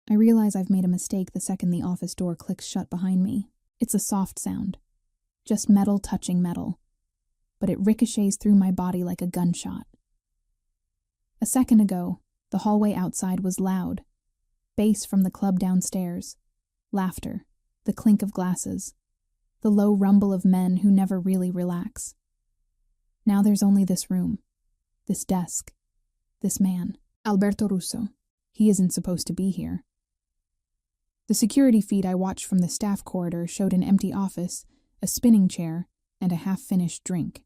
I realize I've made a mistake the second the office door clicks shut behind me. It's a soft sound, just metal touching metal, but it ricochets through my body like a gunshot. A second ago, the hallway outside was loud. Bass from the club downstairs, laughter, the clink of glasses, the low rumble of men who never really relax. Now there's only this room, this desk, this man, Alberto Russo. He isn't supposed to be here. The security feed I watched from the staff corridor showed an empty office, a spinning chair, and a half-finished drink.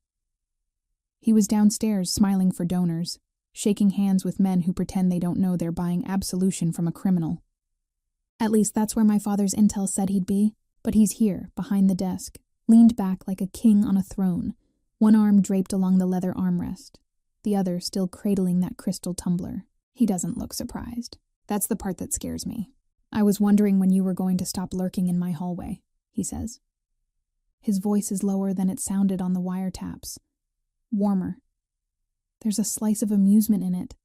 He was downstairs smiling for donors, shaking hands with men who pretend they don't know they're buying absolution from a criminal. At least that's where my father's intel said he'd be, but he's here, behind the desk, leaned back like a king on a throne, one arm draped along the leather armrest, the other still cradling that crystal tumbler. He doesn't look surprised. That's the part that scares me. I was wondering when you were going to stop lurking in my hallway, he says. His voice is lower than it sounded on the wiretaps. Warmer. There's a slice of amusement in it,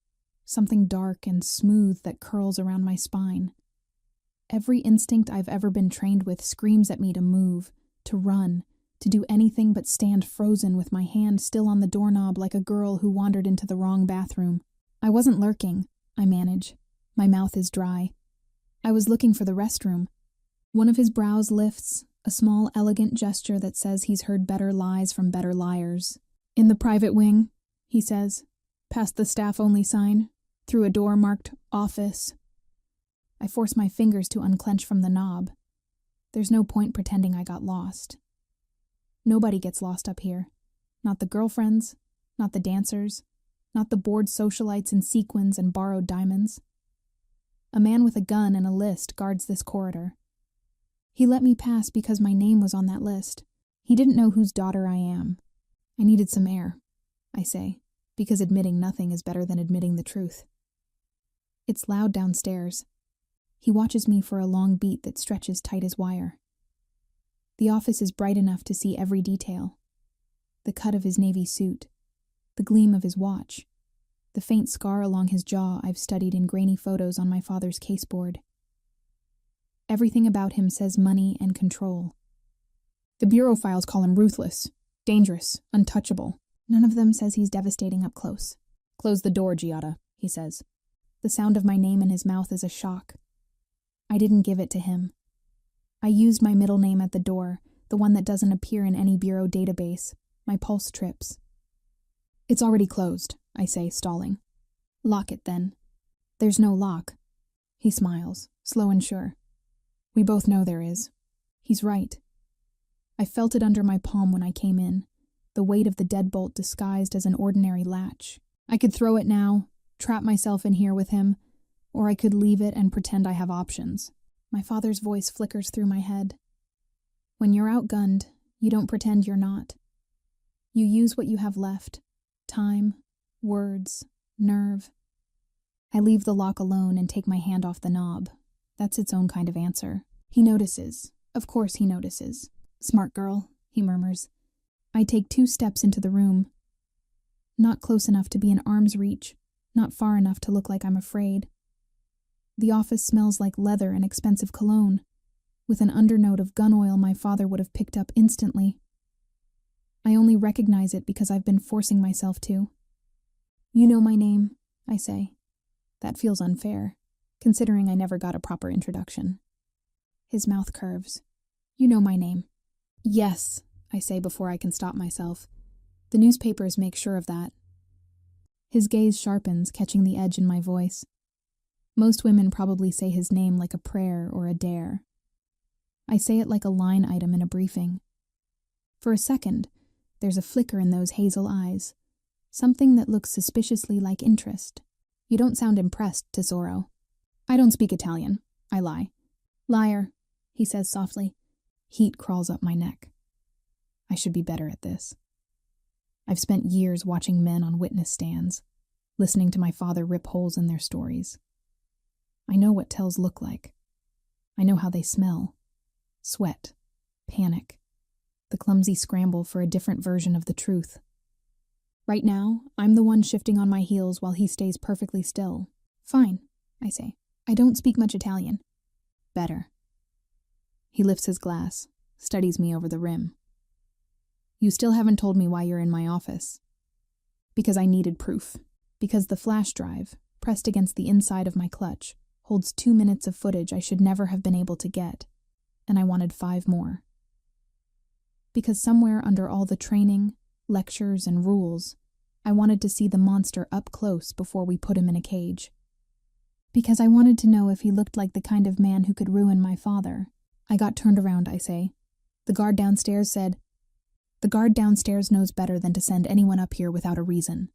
something dark and smooth that curls around my spine. Every instinct I've ever been trained with screams at me to move, to run, to do anything but stand frozen with my hand still on the doorknob like a girl who wandered into the wrong bathroom. I wasn't lurking, I manage. My mouth is dry. I was looking for the restroom. One of his brows lifts, a small, elegant gesture that says he's heard better lies from better liars. In the private wing, he says, past the staff-only sign, through a door marked office. I force my fingers to unclench from the knob. There's no point pretending I got lost. Nobody gets lost up here. Not the girlfriends, not the dancers, not the bored socialites in sequins and borrowed diamonds. A man with a gun and a list guards this corridor. He let me pass because my name was on that list. He didn't know whose daughter I am. I needed some air, I say, because admitting nothing is better than admitting the truth. It's loud downstairs. He watches me for a long beat that stretches tight as wire. The office is bright enough to see every detail. The cut of his navy suit, the gleam of his watch, the faint scar along his jaw I've studied in grainy photos on my father's caseboard. Everything about him says money and control. The bureau files call him ruthless, dangerous, untouchable. None of them says he's devastating up close. Close the door, Giada, he says. The sound of my name in his mouth is a shock. I didn't give it to him. I used my middle name at the door, the one that doesn't appear in any bureau database, my pulse trips. It's already closed, I say, stalling. Lock it, then. There's no lock. He smiles, slow and sure. We both know there is. He's right. I felt it under my palm when I came in, the weight of the deadbolt disguised as an ordinary latch. I could throw it now, trap myself in here with him, or I could leave it and pretend I have options. My father's voice flickers through my head. When you're outgunned, you don't pretend you're not. You use what you have left. Time, words, nerve. I leave the lock alone and take my hand off the knob. That's its own kind of answer. He notices. Of course he notices. Smart girl, he murmurs. I take 2 steps into the room. Not close enough to be in arm's reach, not far enough to look like I'm afraid. The office smells like leather and expensive cologne, with an undernote of gun oil my father would have picked up instantly. I only recognize it because I've been forcing myself to. You know my name, I say. That feels unfair, considering I never got a proper introduction. His mouth curves. You know my name. Yes, I say before I can stop myself. The newspapers make sure of that. His gaze sharpens, catching the edge in my voice. Most women probably say his name like a prayer or a dare. I say it like a line item in a briefing. For a second, there's a flicker in those hazel eyes, something that looks suspiciously like interest. You don't sound impressed, Tesoro. I don't speak Italian, I lie. Liar, he says softly. Heat crawls up my neck. I should be better at this. I've spent years watching men on witness stands, listening to my father rip holes in their stories. I know what tells look like. I know how they smell. Sweat, panic, the clumsy scramble for a different version of the truth. Right now, I'm the one shifting on my heels while he stays perfectly still. Fine, I say. I don't speak much Italian. Better. He lifts his glass, studies me over the rim. You still haven't told me why you're in my office. Because I needed proof. Because the flash drive, pressed against the inside of my clutch, holds 2 minutes of footage I should never have been able to get, and I wanted 5 more. Because somewhere under all the training, lectures, and rules, I wanted to see the monster up close before we put him in a cage. Because I wanted to know if he looked like the kind of man who could ruin my father. I got turned around, I say. The guard downstairs said, "The guard downstairs knows better than to send anyone up here without a reason."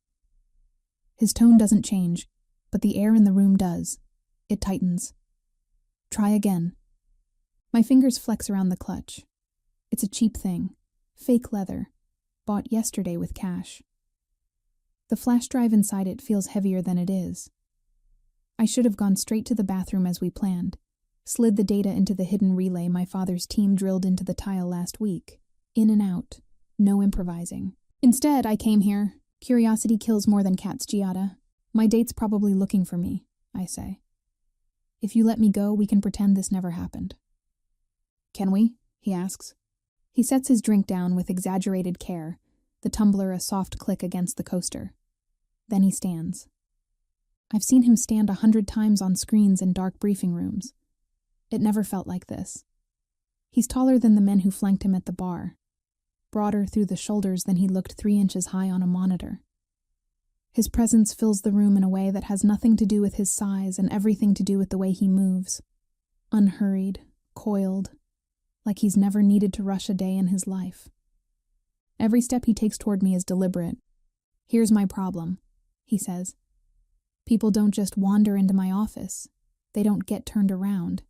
His tone doesn't change, but the air in the room does. It tightens. Try again. My fingers flex around the clutch. It's a cheap thing. Fake leather. Bought yesterday with cash. The flash drive inside it feels heavier than it is. I should have gone straight to the bathroom as we planned, slid the data into the hidden relay my father's team drilled into the tile last week. In and out. No improvising. Instead, I came here. Curiosity kills more than cats, Giada. My date's probably looking for me, I say. If you let me go, we can pretend this never happened. Can we? He asks. He sets his drink down with exaggerated care, the tumbler a soft click against the coaster. Then he stands. I've seen him stand 100 times on screens in dark briefing rooms. It never felt like this. He's taller than the men who flanked him at the bar, broader through the shoulders than he looked 3 inches high on a monitor. His presence fills the room in a way that has nothing to do with his size and everything to do with the way he moves. Unhurried, coiled, like he's never needed to rush a day in his life. Every step he takes toward me is deliberate. Here's my problem, he says. People don't just wander into my office. They don't get turned around.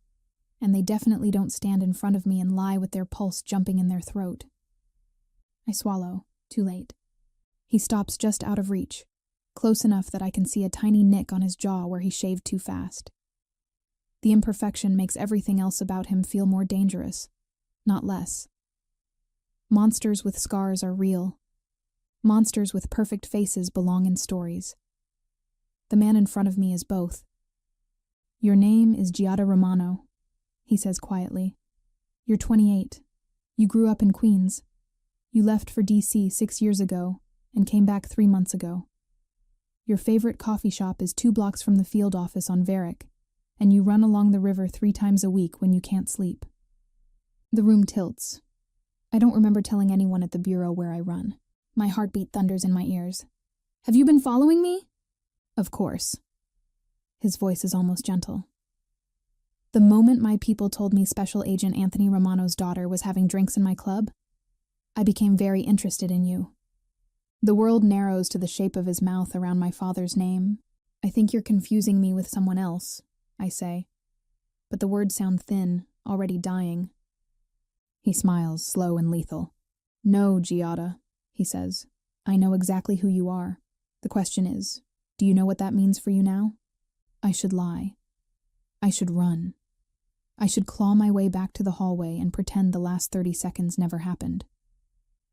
And they definitely don't stand in front of me and lie with their pulse jumping in their throat. I swallow, too late. He stops just out of reach, close enough that I can see a tiny nick on his jaw where he shaved too fast. The imperfection makes everything else about him feel more dangerous, not less. Monsters with scars are real. Monsters with perfect faces belong in stories. The man in front of me is both. Your name is Giada Romano, he says quietly. You're 28. You grew up in Queens. You left for D.C. 6 years ago and came back 3 months ago. Your favorite coffee shop is 2 blocks from the field office on Varick, and you run along the river 3 times a week when you can't sleep. The room tilts. I don't remember telling anyone at the bureau where I run. My heartbeat thunders in my ears. Have you been following me? Of course. His voice is almost gentle. The moment my people told me Special Agent Anthony Romano's daughter was having drinks in my club, I became very interested in you. The world narrows to the shape of his mouth around my father's name. I think you're confusing me with someone else, I say. But the words sound thin, already dying. He smiles, slow and lethal. No, Giada, he says. I know exactly who you are. The question is, do you know what that means for you now? I should lie. I should run. I should claw my way back to the hallway and pretend the last 30 seconds never happened.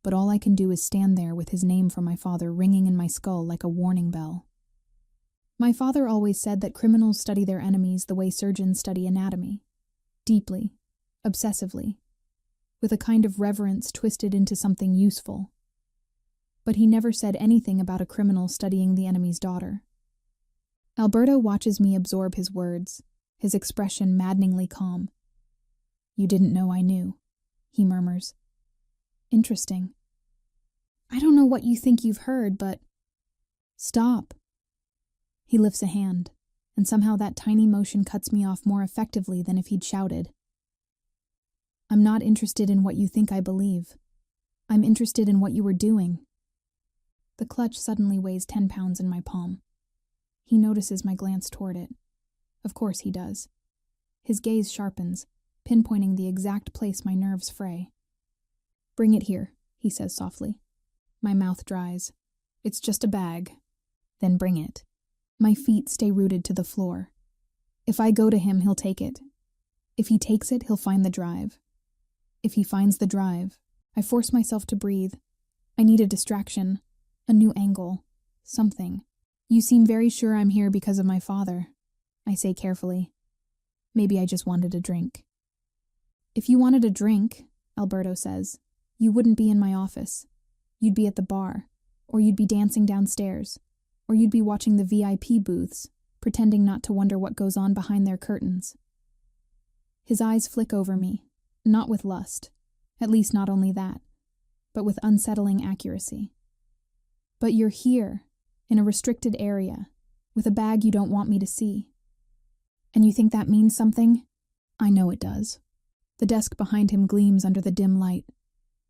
But all I can do is stand there with his name from my father ringing in my skull like a warning bell. My father always said that criminals study their enemies the way surgeons study anatomy. Deeply, obsessively, with a kind of reverence twisted into something useful. But he never said anything about a criminal studying the enemy's daughter. Alberto watches me absorb his words, his expression maddeningly calm. You didn't know I knew, he murmurs. Interesting. I don't know what you think you've heard, but... Stop. He lifts a hand, and somehow that tiny motion cuts me off more effectively than if he'd shouted. I'm not interested in what you think I believe. I'm interested in what you were doing. The clutch suddenly weighs 10 pounds in my palm. He notices my glance toward it. Of course he does. His gaze sharpens, pinpointing the exact place my nerves fray. Bring it here, he says softly. My mouth dries. It's just a bag. Then bring it. My feet stay rooted to the floor. If I go to him, he'll take it. If he takes it, he'll find the drive. If he finds the drive, I force myself to breathe. I need a distraction, a new angle, something. You seem very sure I'm here because of my father, I say carefully. Maybe I just wanted a drink. If you wanted a drink, Alberto says, you wouldn't be in my office. You'd be at the bar, or you'd be dancing downstairs, or you'd be watching the VIP booths, pretending not to wonder what goes on behind their curtains. His eyes flick over me, not with lust, at least not only that, but with unsettling accuracy. But you're here, in a restricted area, with a bag you don't want me to see. And you think that means something? I know it does. The desk behind him gleams under the dim light,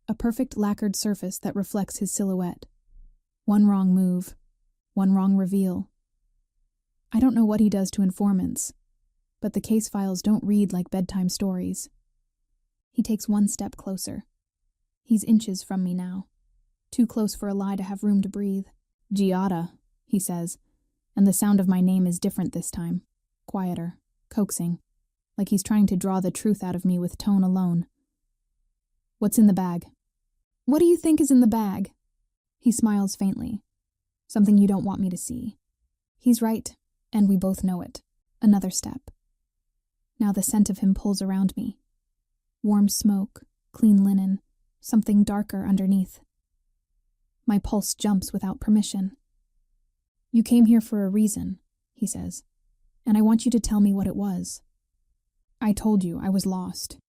a perfect lacquered surface that reflects his silhouette. One wrong move, one wrong reveal. I don't know what he does to informants, but the case files don't read like bedtime stories. He takes one step closer. He's inches from me now, too close for a lie to have room to breathe. Giada, he says, and the sound of my name is different this time, quieter, coaxing, like he's trying to draw the truth out of me with tone alone. What's in the bag? What do you think is in the bag? He smiles faintly. Something you don't want me to see. He's right, and we both know it. Another step. Now the scent of him pulls around me. Warm smoke, clean linen, something darker underneath. My pulse jumps without permission. You came here for a reason, he says, and I want you to tell me what it was. I told you I was lost.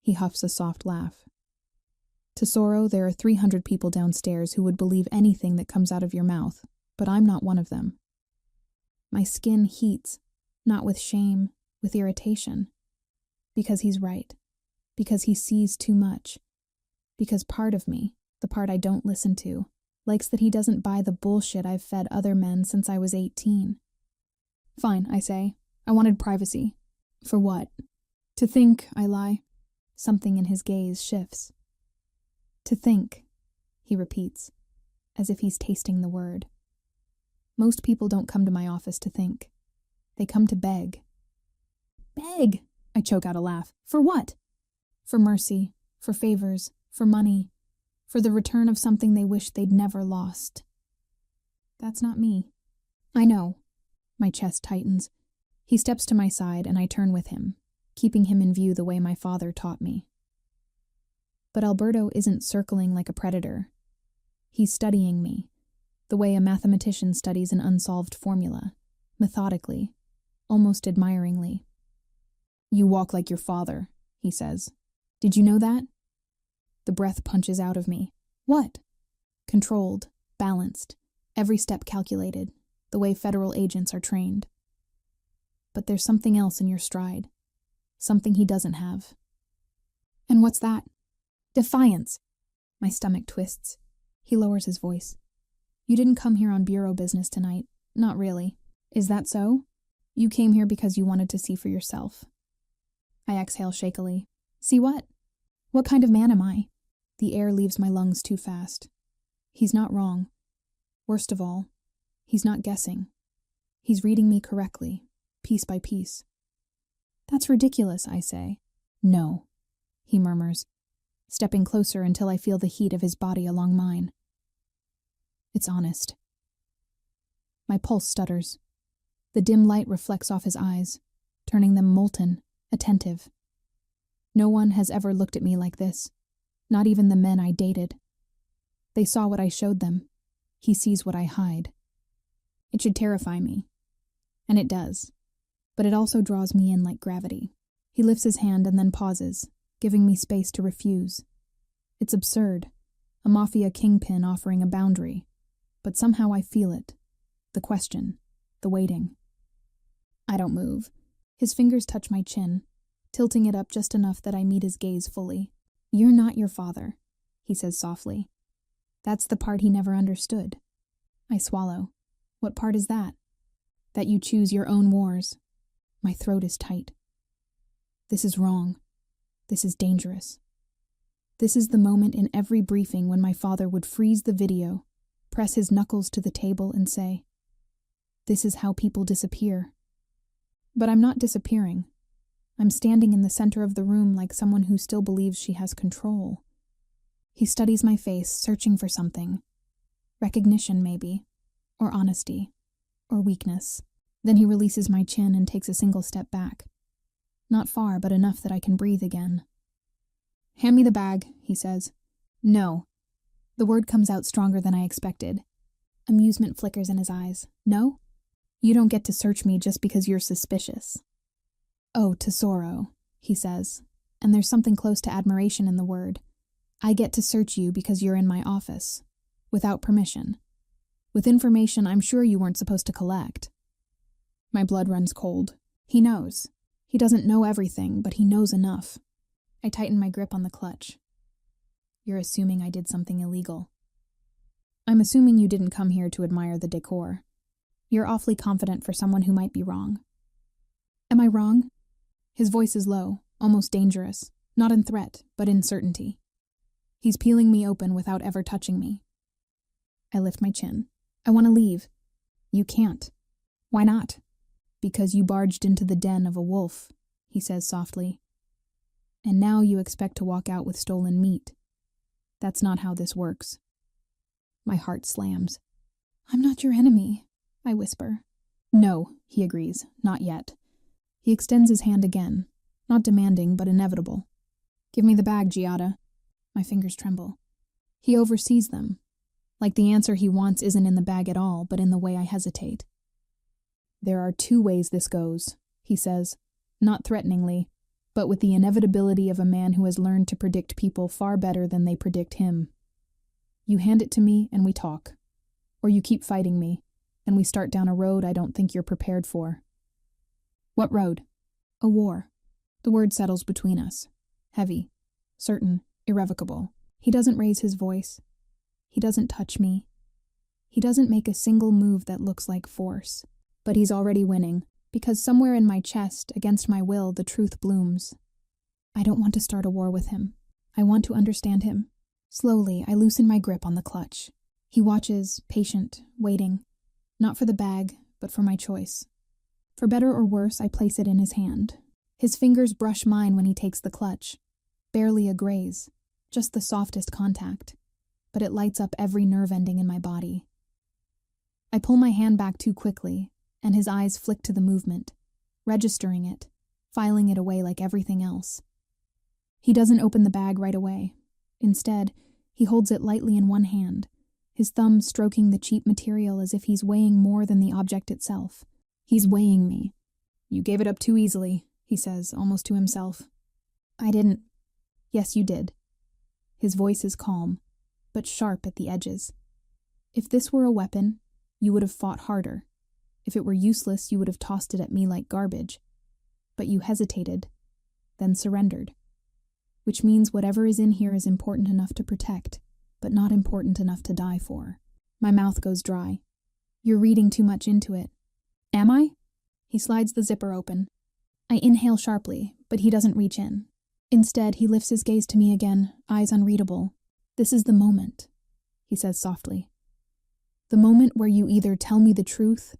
He huffs a soft laugh. Tesoro, there are 300 people downstairs who would believe anything that comes out of your mouth, but I'm not one of them. My skin heats, not with shame, with irritation. Because he's right. Because he sees too much. Because part of me, the part I don't listen to, likes that he doesn't buy the bullshit I've fed other men since I was 18. Fine, I say. I wanted privacy. For what? To think, I lie. Something in his gaze shifts. To think, he repeats, as if he's tasting the word. Most people don't come to my office to think. They come to beg. Beg! I choke out a laugh. For what? For mercy, for favors, for money, for the return of something they wish they'd never lost. That's not me. I know. My chest tightens. He steps to my side and I turn with him, keeping him in view the way my father taught me. But Alberto isn't circling like a predator. He's studying me, the way a mathematician studies an unsolved formula, methodically, almost admiringly. You walk like your father, he says. Did you know that? The breath punches out of me. What? Controlled, balanced, every step calculated, the way federal agents are trained. But there's something else in your stride, something he doesn't have. And what's that? Defiance. My stomach twists. He lowers his voice. You didn't come here on bureau business tonight. Not really. Is that so? You came here because you wanted to see for yourself. I exhale shakily. See what? What kind of man am I? The air leaves my lungs too fast. He's not wrong. Worst of all, he's not guessing. He's reading me correctly, piece by piece. That's ridiculous, I say. No, he murmurs, stepping closer until I feel the heat of his body along mine. It's honest. My pulse stutters. The dim light reflects off his eyes, turning them molten, attentive. No one has ever looked at me like this, not even the men I dated. They saw what I showed them. He sees what I hide. It should terrify me. And it does. But it also draws me in like gravity. He lifts his hand and then pauses, giving me space to refuse. It's absurd. A Mafia kingpin offering a boundary. But somehow I feel it. The question. The waiting. I don't move. His fingers touch my chin, tilting it up just enough that I meet his gaze fully. You're not your father, he says softly. That's the part he never understood. I swallow. What part is that? That you choose your own wars. My throat is tight. This is wrong. This is dangerous. This is the moment in every briefing when my father would freeze the video, press his knuckles to the table and say, "This is how people disappear." But I'm not disappearing. I'm standing in the center of the room like someone who still believes she has control. He studies my face, searching for something. Recognition, maybe. Or honesty. Or weakness. Then he releases my chin and takes a single step back. Not far, but enough that I can breathe again. "Hand me the bag," he says. "No." The word comes out stronger than I expected. Amusement flickers in his eyes. "No? You don't get to search me just because you're suspicious." "Oh, tesoro," he says, and there's something close to admiration in the word. "I get to search you because you're in my office. Without permission. With information I'm sure you weren't supposed to collect." My blood runs cold. He knows. He doesn't know everything, but he knows enough. I tighten my grip on the clutch. "You're assuming I did something illegal." "I'm assuming you didn't come here to admire the decor. You're awfully confident for someone who might be wrong." "Am I wrong?" His voice is low, almost dangerous, not in threat, but in certainty. He's peeling me open without ever touching me. I lift my chin. "I want to leave." "You can't." "Why not?" "Because you barged into the den of a wolf," he says softly. "And now you expect to walk out with stolen meat. That's not how this works." My heart slams. "I'm not your enemy," I whisper. "No," he agrees, "not yet." He extends his hand again, not demanding, but inevitable. "Give me the bag, Giada." My fingers tremble. He oversees them. Like the answer he wants isn't in the bag at all, but in the way I hesitate. "There are 2 ways this goes," he says, not threateningly, but with the inevitability of a man who has learned to predict people far better than they predict him. "You hand it to me and we talk. Or you keep fighting me, and we start down a road I don't think you're prepared for." "What road?" "A war." The word settles between us. Heavy, certain, irrevocable. He doesn't raise his voice. He doesn't touch me. He doesn't make a single move that looks like force. But he's already winning, because somewhere in my chest, against my will, the truth blooms. I don't want to start a war with him. I want to understand him. Slowly, I loosen my grip on the clutch. He watches, patient, waiting. Not for the bag, but for my choice. For better or worse, I place it in his hand. His fingers brush mine when he takes the clutch. Barely a graze, just the softest contact. But it lights up every nerve ending in my body. I pull my hand back too quickly, and his eyes flick to the movement, registering it, filing it away like everything else. He doesn't open the bag right away. Instead, he holds it lightly in one hand, his thumb stroking the cheap material as if he's weighing more than the object itself. He's weighing me. "You gave it up too easily," he says, almost to himself. "I didn't." "Yes, you did." His voice is calm, but sharp at the edges. "If this were a weapon, you would have fought harder. If it were useless, you would have tossed it at me like garbage. But you hesitated, then surrendered. Which means whatever is in here is important enough to protect, but not important enough to die for." My mouth goes dry. "You're reading too much into it." "Am I?" He slides the zipper open. I inhale sharply, but he doesn't reach in. Instead, he lifts his gaze to me again, eyes unreadable. "This is the moment," he says softly. "The moment where you either tell me the truth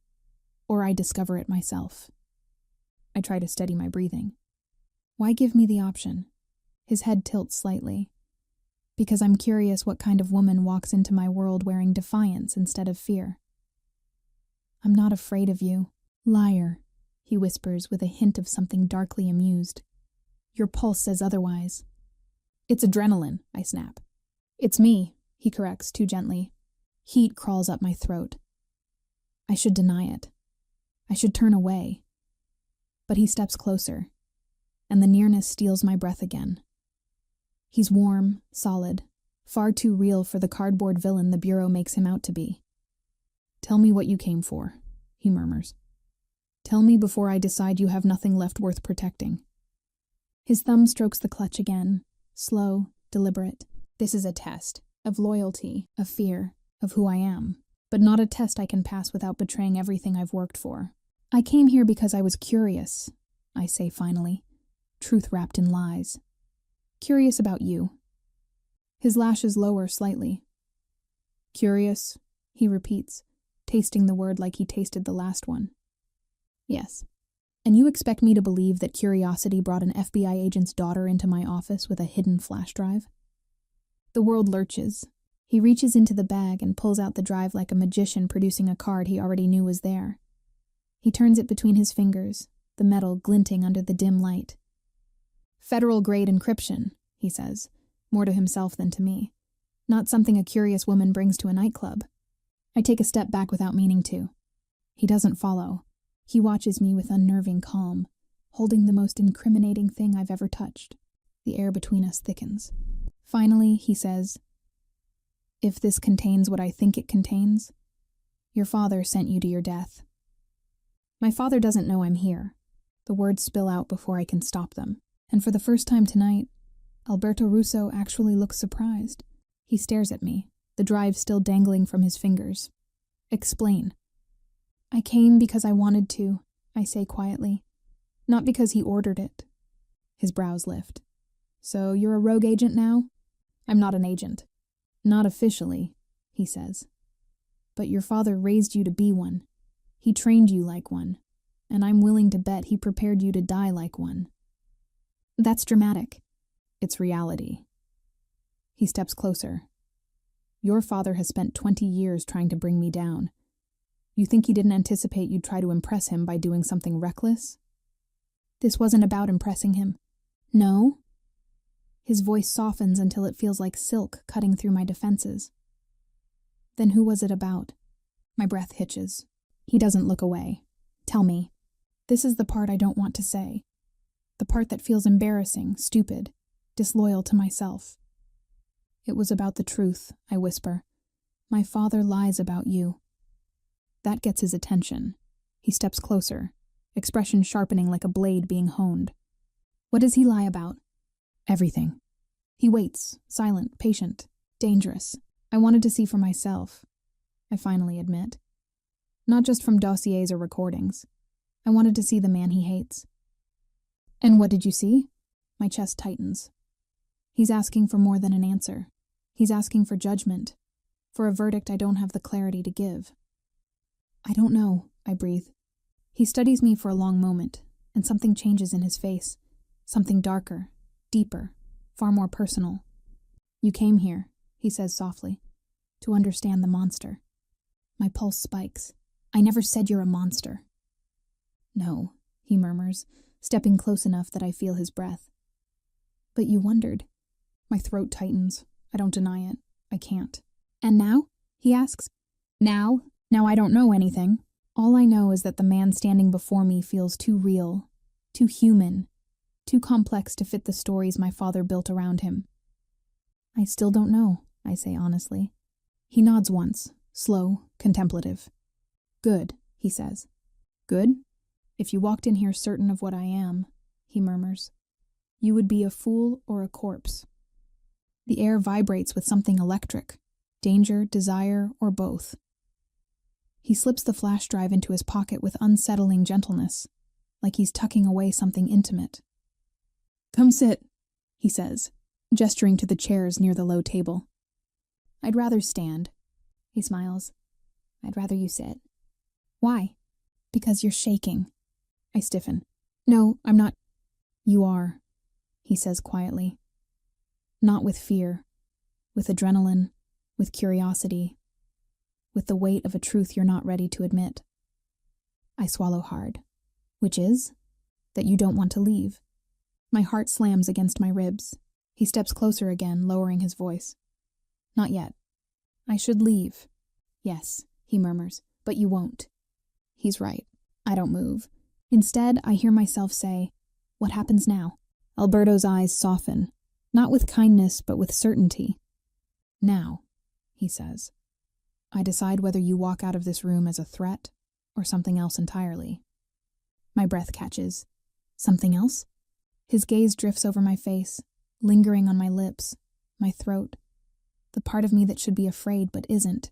or I discover it myself." I try to steady my breathing. "Why give me the option?" His head tilts slightly. "Because I'm curious what kind of woman walks into my world wearing defiance instead of fear." "I'm not afraid of you." "Liar," he whispers with a hint of something darkly amused. "Your pulse says otherwise." "It's adrenaline," I snap. "It's me," he corrects too gently. Heat crawls up my throat. I should deny it. I should turn away. But he steps closer, and the nearness steals my breath again. He's warm, solid, far too real for the cardboard villain the Bureau makes him out to be. "Tell me what you came for," he murmurs. "Tell me before I decide you have nothing left worth protecting." His thumb strokes the clutch again, slow, deliberate. This is a test, of loyalty, of fear, of who I am, but not a test I can pass without betraying everything I've worked for. "I came here because I was curious," I say finally, truth wrapped in lies. "Curious about you." His lashes lower slightly. "Curious," he repeats, tasting the word like he tasted the last one. "Yes. And you expect me to believe that curiosity brought an FBI agent's daughter into my office with a hidden flash drive?" The world lurches. He reaches into the bag and pulls out the drive like a magician producing a card he already knew was there. He turns it between his fingers, the metal glinting under the dim light. Federal-grade encryption, he says, more to himself than to me. Not something a curious woman brings to a nightclub. I take a step back without meaning to. He doesn't follow. He watches me with unnerving calm, holding the most incriminating thing I've ever touched. The air between us thickens. Finally, he says, "If this contains what I think it contains, your father sent you to your death." My father doesn't know I'm here. The words spill out before I can stop them. And for the first time tonight, Alberto Russo actually looks surprised. He stares at me, the drive still dangling from his fingers. "Explain." "I came because I wanted to," I say quietly. "Not because he ordered it." His brows lift. "So you're a rogue agent now?" "I'm not an agent." "Not officially," he says. "But your father raised you to be one. He trained you like one, and I'm willing to bet he prepared you to die like one." "That's dramatic." "It's reality." He steps closer. "Your father has spent 20 years trying to bring me down. You think he didn't anticipate you'd try to impress him by doing something reckless?" "This wasn't about impressing him." "No?" His voice softens until it feels like silk cutting through my defenses. "Then who was it about?" My breath hitches. He doesn't look away. "Tell me." This is the part I don't want to say. The part that feels embarrassing, stupid, disloyal to myself. "It was about the truth," I whisper. "My father lies about you." That gets his attention. He steps closer, expression sharpening like a blade being honed. "What does he lie about?" "Everything." He waits, silent, patient, dangerous. "I wanted to see for myself," I finally admit. "Not just from dossiers or recordings. I wanted to see the man he hates." "And what did you see?" My chest tightens. He's asking for more than an answer. He's asking for judgment, for a verdict I don't have the clarity to give. "I don't know," I breathe. He studies me for a long moment, and something changes in his face. Something darker, deeper, far more personal. "You came here," he says softly, "to understand the monster." My pulse spikes. "I never said you're a monster." "No," he murmurs, stepping close enough that I feel his breath. "But you wondered." My throat tightens. I don't deny it. I can't. "And now?" he asks. "Now I don't know anything. All I know is that the man standing before me feels too real, too human, too complex to fit the stories my father built around him." "I still don't know," I say honestly. He nods once, slow, contemplative. "Good," he says. "Good? If you walked in here certain of what I am," he murmurs, "you would be a fool or a corpse." The air vibrates with something electric, danger, desire, or both. He slips the flash drive into his pocket with unsettling gentleness, like he's tucking away something intimate. "Come sit," he says, gesturing to the chairs near the low table. "I'd rather stand." He smiles. "I'd rather you sit." "Why?" "Because you're shaking." I stiffen. "No, I'm not." "You are," he says quietly. "Not with fear, with adrenaline, with curiosity, with the weight of a truth you're not ready to admit." I swallow hard. "Which is?" "That you don't want to leave." My heart slams against my ribs. He steps closer again, lowering his voice. "Not yet." "I should leave." "Yes," he murmurs, "but you won't." He's right. I don't move. Instead, I hear myself say, "What happens now?" Alberto's eyes soften, not with kindness, but with certainty. "Now," he says, "I decide whether you walk out of this room as a threat or something else entirely." My breath catches. "Something else?" His gaze drifts over my face, lingering on my lips, my throat, the part of me that should be afraid but isn't.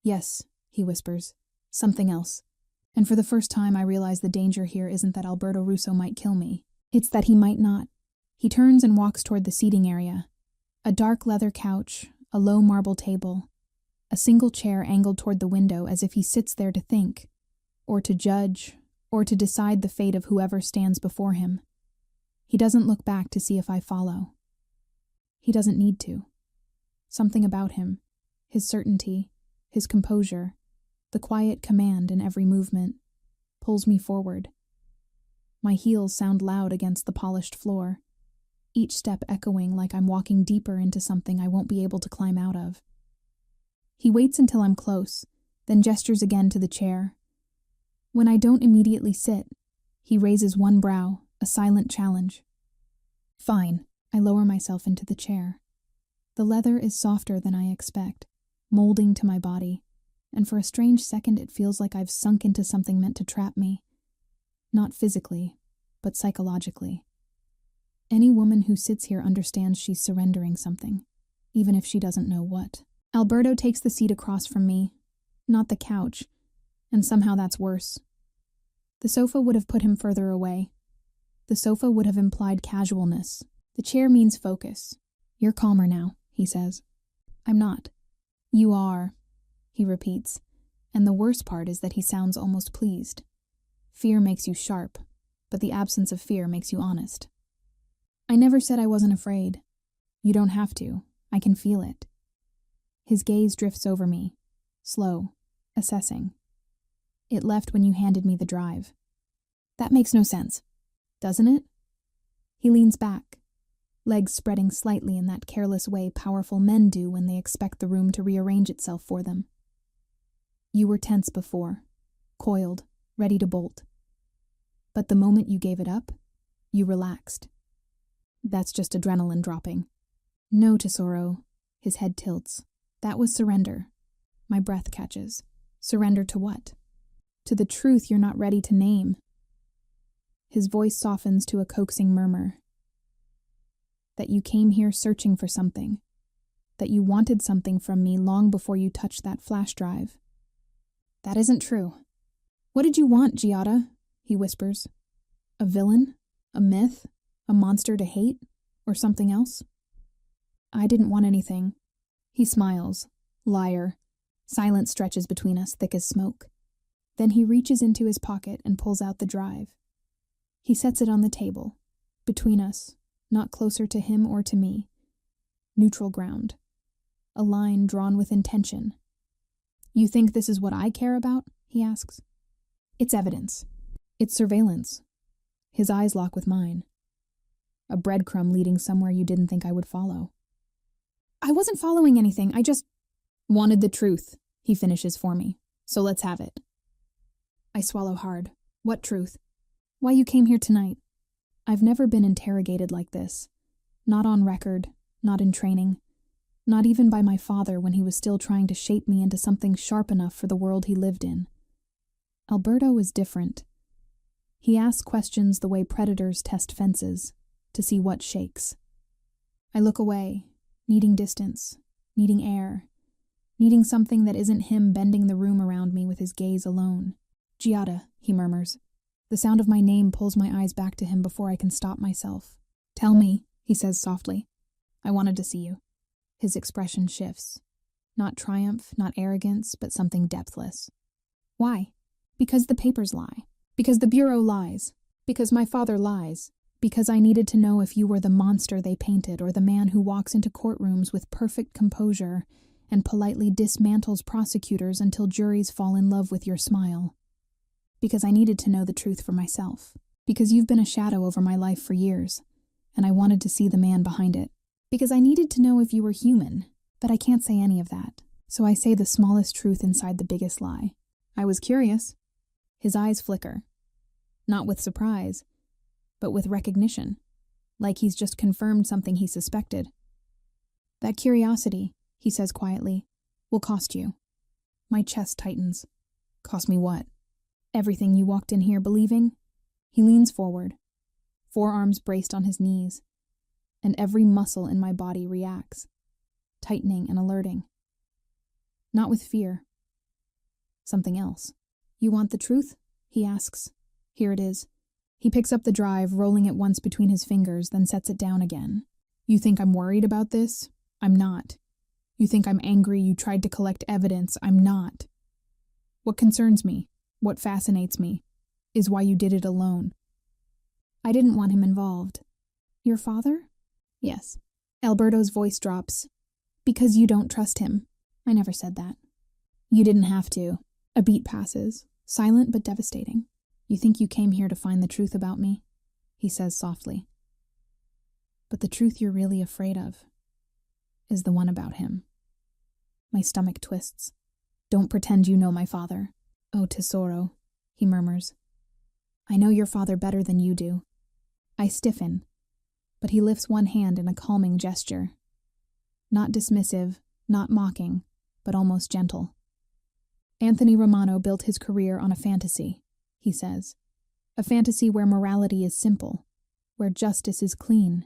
"Yes," he whispers, "something else." And for the first time I realize the danger here isn't that Alberto Russo might kill me. It's that he might not. He turns and walks toward the seating area. A dark leather couch, a low marble table, a single chair angled toward the window as if he sits there to think, or to judge, or to decide the fate of whoever stands before him. He doesn't look back to see if I follow. He doesn't need to. Something about him, his certainty, his composure, the quiet command in every movement, pulls me forward. My heels sound loud against the polished floor, each step echoing like I'm walking deeper into something I won't be able to climb out of. He waits until I'm close, then gestures again to the chair. When I don't immediately sit, he raises one brow, a silent challenge. Fine, I lower myself into the chair. The leather is softer than I expect, molding to my body, and for a strange second it feels like I've sunk into something meant to trap me. Not physically, but psychologically. Any woman who sits here understands she's surrendering something, even if she doesn't know what. Alberto takes the seat across from me, not the couch, and somehow that's worse. The sofa would have put him further away. The sofa would have implied casualness. The chair means focus. You're calmer now, he says. I'm not. You are, he repeats, and the worst part is that he sounds almost pleased. Fear makes you sharp, but the absence of fear makes you honest. I never said I wasn't afraid. You don't have to. I can feel it. His gaze drifts over me, slow, assessing. It left when you handed me the drive. That makes no sense, doesn't it? He leans back, legs spreading slightly in that careless way powerful men do when they expect the room to rearrange itself for them. You were tense before, coiled, ready to bolt. But the moment you gave it up, you relaxed. That's just adrenaline dropping. No, Tesoro. His head tilts. That was surrender. My breath catches. Surrender to what? To the truth you're not ready to name. His voice softens to a coaxing murmur. That you came here searching for something. That you wanted something from me long before you touched that flash drive. That isn't true. What did you want, Giada? He whispers. A villain? A myth? A monster to hate? Or something else? I didn't want anything. He smiles. Liar. Silence stretches between us, thick as smoke. Then he reaches into his pocket and pulls out the drive. He sets it on the table, between us, not closer to him or to me. Neutral ground. A line drawn with intention. You think this is what I care about? He asks. It's evidence. It's surveillance. His eyes lock with mine. A breadcrumb leading somewhere you didn't think I would follow. I wasn't following anything, I just wanted the truth, he finishes for me. So let's have it. I swallow hard. What truth? Why you came here tonight. I've never been interrogated like this. Not on record, not in training, not even by my father when he was still trying to shape me into something sharp enough for the world he lived in. Alberto is different. He asks questions the way predators test fences, to see what shakes. I look away, needing distance, needing air, needing something that isn't him bending the room around me with his gaze alone. Giada, he murmurs. The sound of my name pulls my eyes back to him before I can stop myself. Tell me, he says softly. I wanted to see you. His expression shifts. Not triumph, not arrogance, but something depthless. Why? Because the papers lie. Because the Bureau lies. Because my father lies. Because I needed to know if you were the monster they painted or the man who walks into courtrooms with perfect composure and politely dismantles prosecutors until juries fall in love with your smile. Because I needed to know the truth for myself. Because you've been a shadow over my life for years, and I wanted to see the man behind it. Because I needed to know if you were human, but I can't say any of that. So I say the smallest truth inside the biggest lie. I was curious. His eyes flicker. Not with surprise, but with recognition, like he's just confirmed something he suspected. That curiosity, he says quietly, will cost you. My chest tightens. Cost me what? Everything you walked in here believing? He leans forward, forearms braced on his knees, and every muscle in my body reacts, tightening and alerting. Not with fear. Something else. You want the truth? He asks. Here it is. He picks up the drive, rolling it once between his fingers, then sets it down again. You think I'm worried about this? I'm not. You think I'm angry you tried to collect evidence? I'm not. What concerns me, what fascinates me, is why you did it alone. I didn't want him involved. Your father? Yes. Alberto's voice drops. Because you don't trust him. I never said that. You didn't have to. A beat passes, silent but devastating. You think you came here to find the truth about me? He says softly. But the truth you're really afraid of is the one about him. My stomach twists. Don't pretend you know my father. Oh, tesoro, he murmurs. I know your father better than you do. I stiffen, but he lifts one hand in a calming gesture. Not dismissive, not mocking, but almost gentle. Anthony Romano built his career on a fantasy, he says. A fantasy where morality is simple, where justice is clean,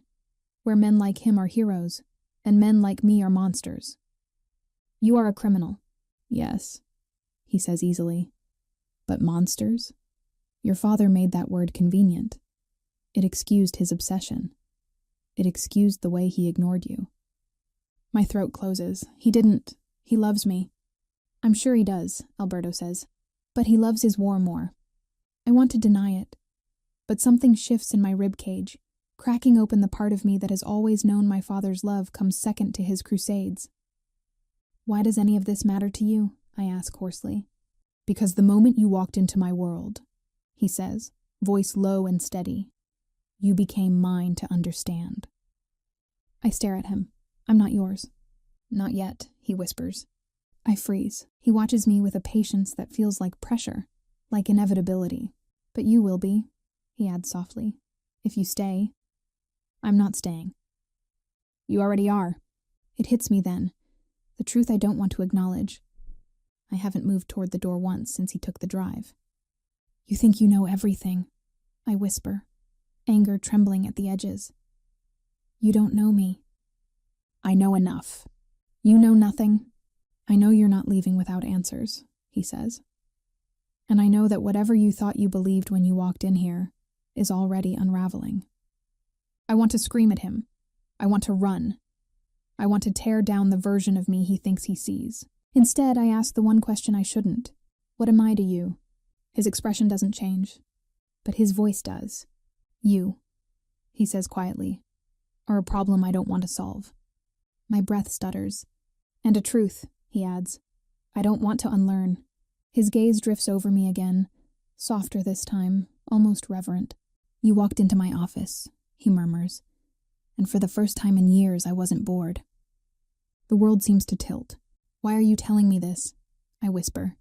where men like him are heroes, and men like me are monsters. You are a criminal. Yes, he says easily. But monsters? Your father made that word convenient. It excused his obsession. It excused the way he ignored you. My throat closes. He didn't. He loves me. I'm sure he does, Alberto says. But he loves his war more. I want to deny it. But something shifts in my rib cage, cracking open the part of me that has always known my father's love comes second to his crusades. Why does any of this matter to you? I ask hoarsely. Because the moment you walked into my world, he says, voice low and steady, you became mine to understand. I stare at him. I'm not yours. Not yet, he whispers. I freeze. He watches me with a patience that feels like pressure, like inevitability. But you will be, he adds softly, if you stay. I'm not staying. You already are. It hits me then, the truth I don't want to acknowledge. I haven't moved toward the door once since he took the drive. You think you know everything, I whisper, anger trembling at the edges. You don't know me. I know enough. You know nothing. I know you're not leaving without answers, he says. And I know that whatever you thought you believed when you walked in here is already unraveling. I want to scream at him. I want to run. I want to tear down the version of me he thinks he sees. Instead, I ask the one question I shouldn't. What am I to you? His expression doesn't change, but his voice does. You, he says quietly, are a problem I don't want to solve. My breath stutters. And a truth, he adds, I don't want to unlearn. His gaze drifts over me again, softer this time, almost reverent. You walked into my office, he murmurs, and for the first time in years I wasn't bored. The world seems to tilt. Why are you telling me this? I whisper.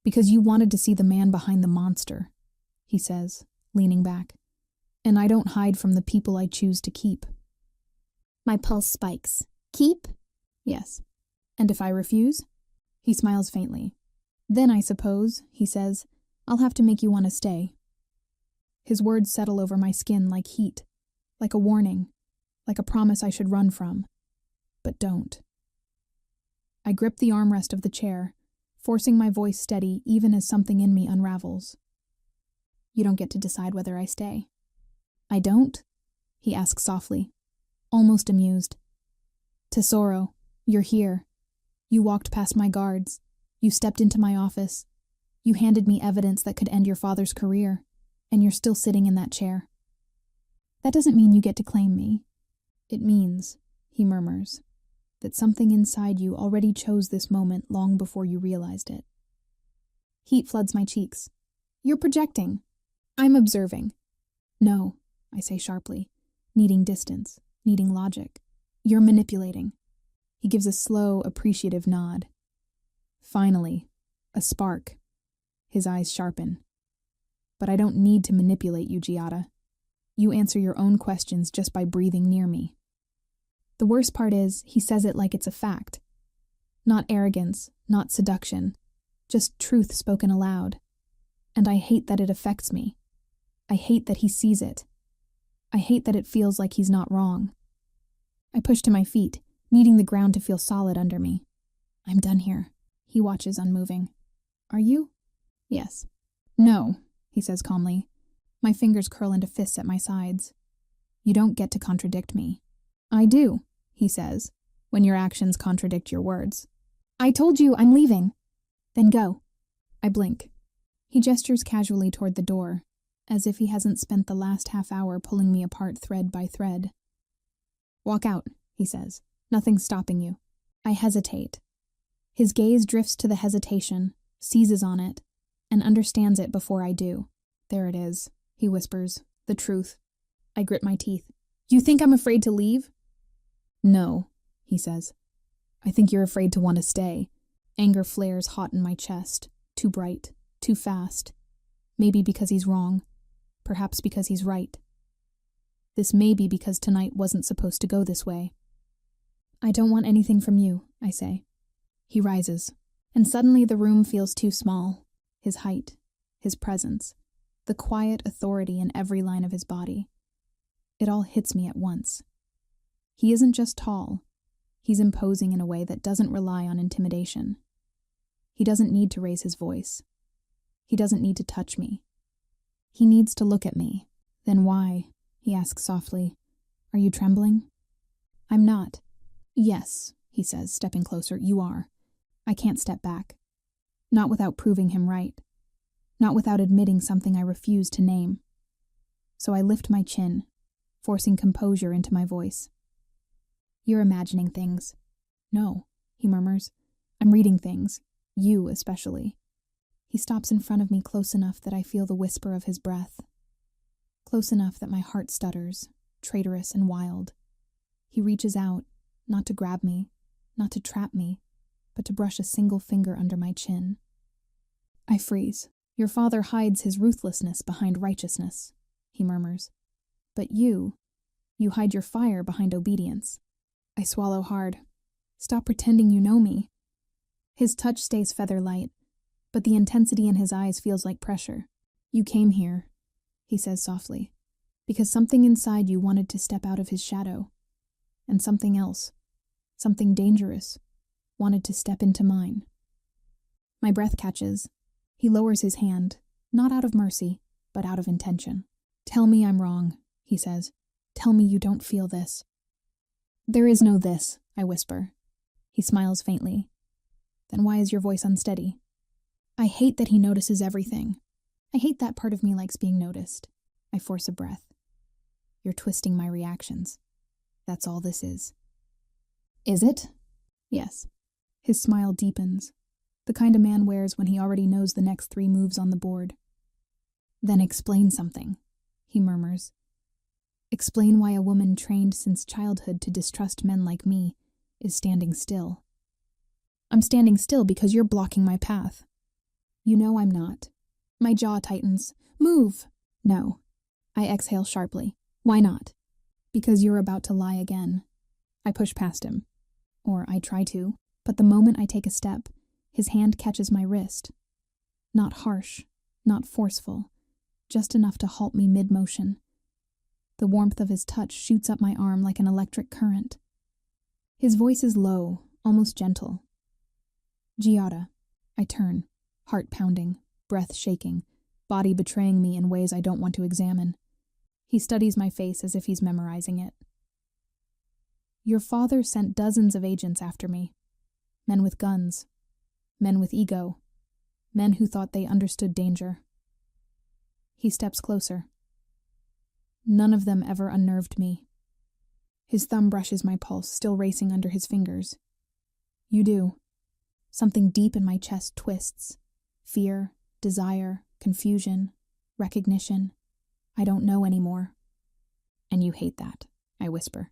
Because you wanted to see the man behind the monster, he says, leaning back. And I don't hide from the people I choose to keep. My pulse spikes. Keep? Yes. And if I refuse? He smiles faintly. Then I suppose, he says, I'll have to make you want to stay. His words settle over my skin like heat, like a warning, like a promise I should run from. But don't. I grip the armrest of the chair, forcing my voice steady even as something in me unravels. You don't get to decide whether I stay. I don't? He asks softly, almost amused. Tesoro, you're here. You walked past my guards. You stepped into my office. You handed me evidence that could end your father's career, and you're still sitting in that chair. That doesn't mean you get to claim me. It means, he murmurs, that something inside you already chose this moment long before you realized it. Heat floods my cheeks. You're projecting. I'm observing. No, I say sharply, needing distance, needing logic. You're manipulating. He gives a slow, appreciative nod. Finally, a spark. His eyes sharpen. But I don't need to manipulate you, Giada. You answer your own questions just by breathing near me. The worst part is, he says it like it's a fact. Not arrogance, not seduction, just truth spoken aloud. And I hate that it affects me. I hate that he sees it. I hate that it feels like he's not wrong. I push to my feet, needing the ground to feel solid under me. I'm done here. He watches unmoving. Are you? Yes. No, he says calmly. My fingers curl into fists at my sides. You don't get to contradict me. I do, he says, when your actions contradict your words. I told you I'm leaving. Then go. I blink. He gestures casually toward the door, as if he hasn't spent the last half hour pulling me apart thread by thread. Walk out, he says. Nothing's stopping you. I hesitate. His gaze drifts to the hesitation, seizes on it, and understands it before I do. There it is, he whispers. The truth. I grit my teeth. You think I'm afraid to leave? No, he says. I think you're afraid to want to stay. Anger flares hot in my chest. Too bright. Too fast. Maybe because he's wrong. Perhaps because he's right. This may be because tonight wasn't supposed to go this way. I don't want anything from you, I say. He rises, and suddenly the room feels too small. His height, his presence, the quiet authority in every line of his body. It all hits me at once. He isn't just tall. He's imposing in a way that doesn't rely on intimidation. He doesn't need to raise his voice. He doesn't need to touch me. He needs to look at me. Then why? He asks softly. Are you trembling? I'm not. Yes, he says, stepping closer. You are. I can't step back. Not without proving him right. Not without admitting something I refuse to name. So I lift my chin, forcing composure into my voice. You're imagining things. No, he murmurs. I'm reading things. You especially. He stops in front of me close enough that I feel the whisper of his breath. Close enough that my heart stutters, traitorous and wild. He reaches out, not to grab me, not to trap me, but to brush a single finger under my chin. I freeze. Your father hides his ruthlessness behind righteousness, he murmurs. But you hide your fire behind obedience. I swallow hard. Stop pretending you know me. His touch stays feather light, but the intensity in his eyes feels like pressure. You came here, he says softly, because something inside you wanted to step out of his shadow. And something else, something dangerous, wanted to step into mine. My breath catches. He lowers his hand, not out of mercy, but out of intention. Tell me I'm wrong, he says. Tell me you don't feel this. There is no this, I whisper. He smiles faintly. Then why is your voice unsteady? I hate that he notices everything. I hate that part of me likes being noticed. I force a breath. You're twisting my reactions. That's all this is. Is it? Yes. His smile deepens, the kind a man wears when he already knows the next 3 moves on the board. Then explain something, he murmurs. Explain why a woman trained since childhood to distrust men like me is standing still. I'm standing still because you're blocking my path. You know I'm not. My jaw tightens. Move! No. I exhale sharply. Why not? Because you're about to lie again. I push past him. Or I try to, but the moment I take a step, his hand catches my wrist. Not harsh, not forceful, just enough to halt me mid-motion. The warmth of his touch shoots up my arm like an electric current. His voice is low, almost gentle. Giada. I turn, heart pounding, breath shaking, body betraying me in ways I don't want to examine. He studies my face as if he's memorizing it. Your father sent dozens of agents after me. Men with guns. Men with ego. Men who thought they understood danger. He steps closer. None of them ever unnerved me. His thumb brushes my pulse, still racing under his fingers. You do. Something deep in my chest twists. Fear, desire, confusion, recognition. I don't know anymore. And you hate that, I whisper.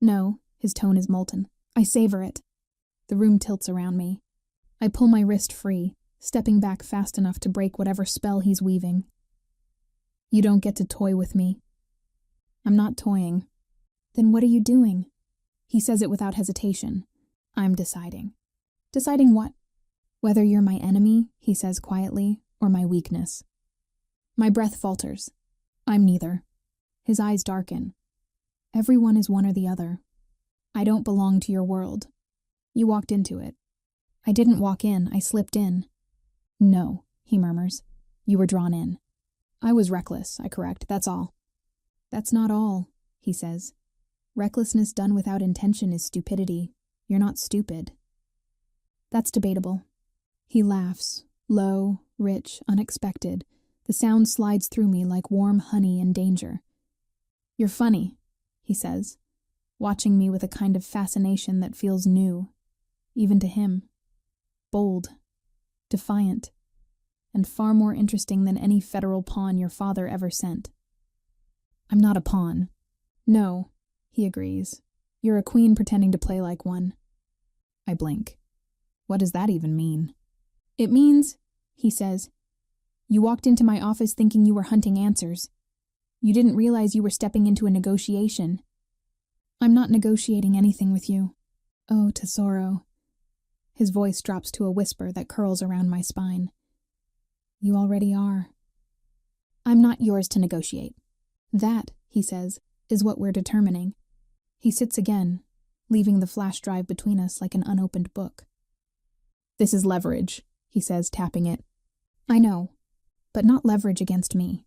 No, his tone is molten. I savor it. The room tilts around me. I pull my wrist free, stepping back fast enough to break whatever spell he's weaving. You don't get to toy with me. I'm not toying. Then what are you doing? He says it without hesitation. I'm deciding. Deciding what? Whether you're my enemy, he says quietly, or my weakness. My breath falters. I'm neither. His eyes darken. Everyone is one or the other. I don't belong to your world. You walked into it. I didn't walk in, I slipped in. No, he murmurs. You were drawn in. I was reckless, I correct, that's all. That's not all, he says. Recklessness done without intention is stupidity. You're not stupid. That's debatable. He laughs, low, rich, unexpected. The sound slides through me like warm honey in danger. You're funny, he says, watching me with a kind of fascination that feels new, even to him. Bold, defiant, and far more interesting than any federal pawn your father ever sent. I'm not a pawn. No, he agrees. You're a queen pretending to play like one. I blink. What does that even mean? It means, he says, you walked into my office thinking you were hunting answers. You didn't realize you were stepping into a negotiation. I'm not negotiating anything with you. Oh, Tesoro. His voice drops to a whisper that curls around my spine. You already are. I'm not yours to negotiate. That, he says, is what we're determining. He sits again, leaving the flash drive between us like an unopened book. This is leverage, he says, tapping it. I know, but not leverage against me.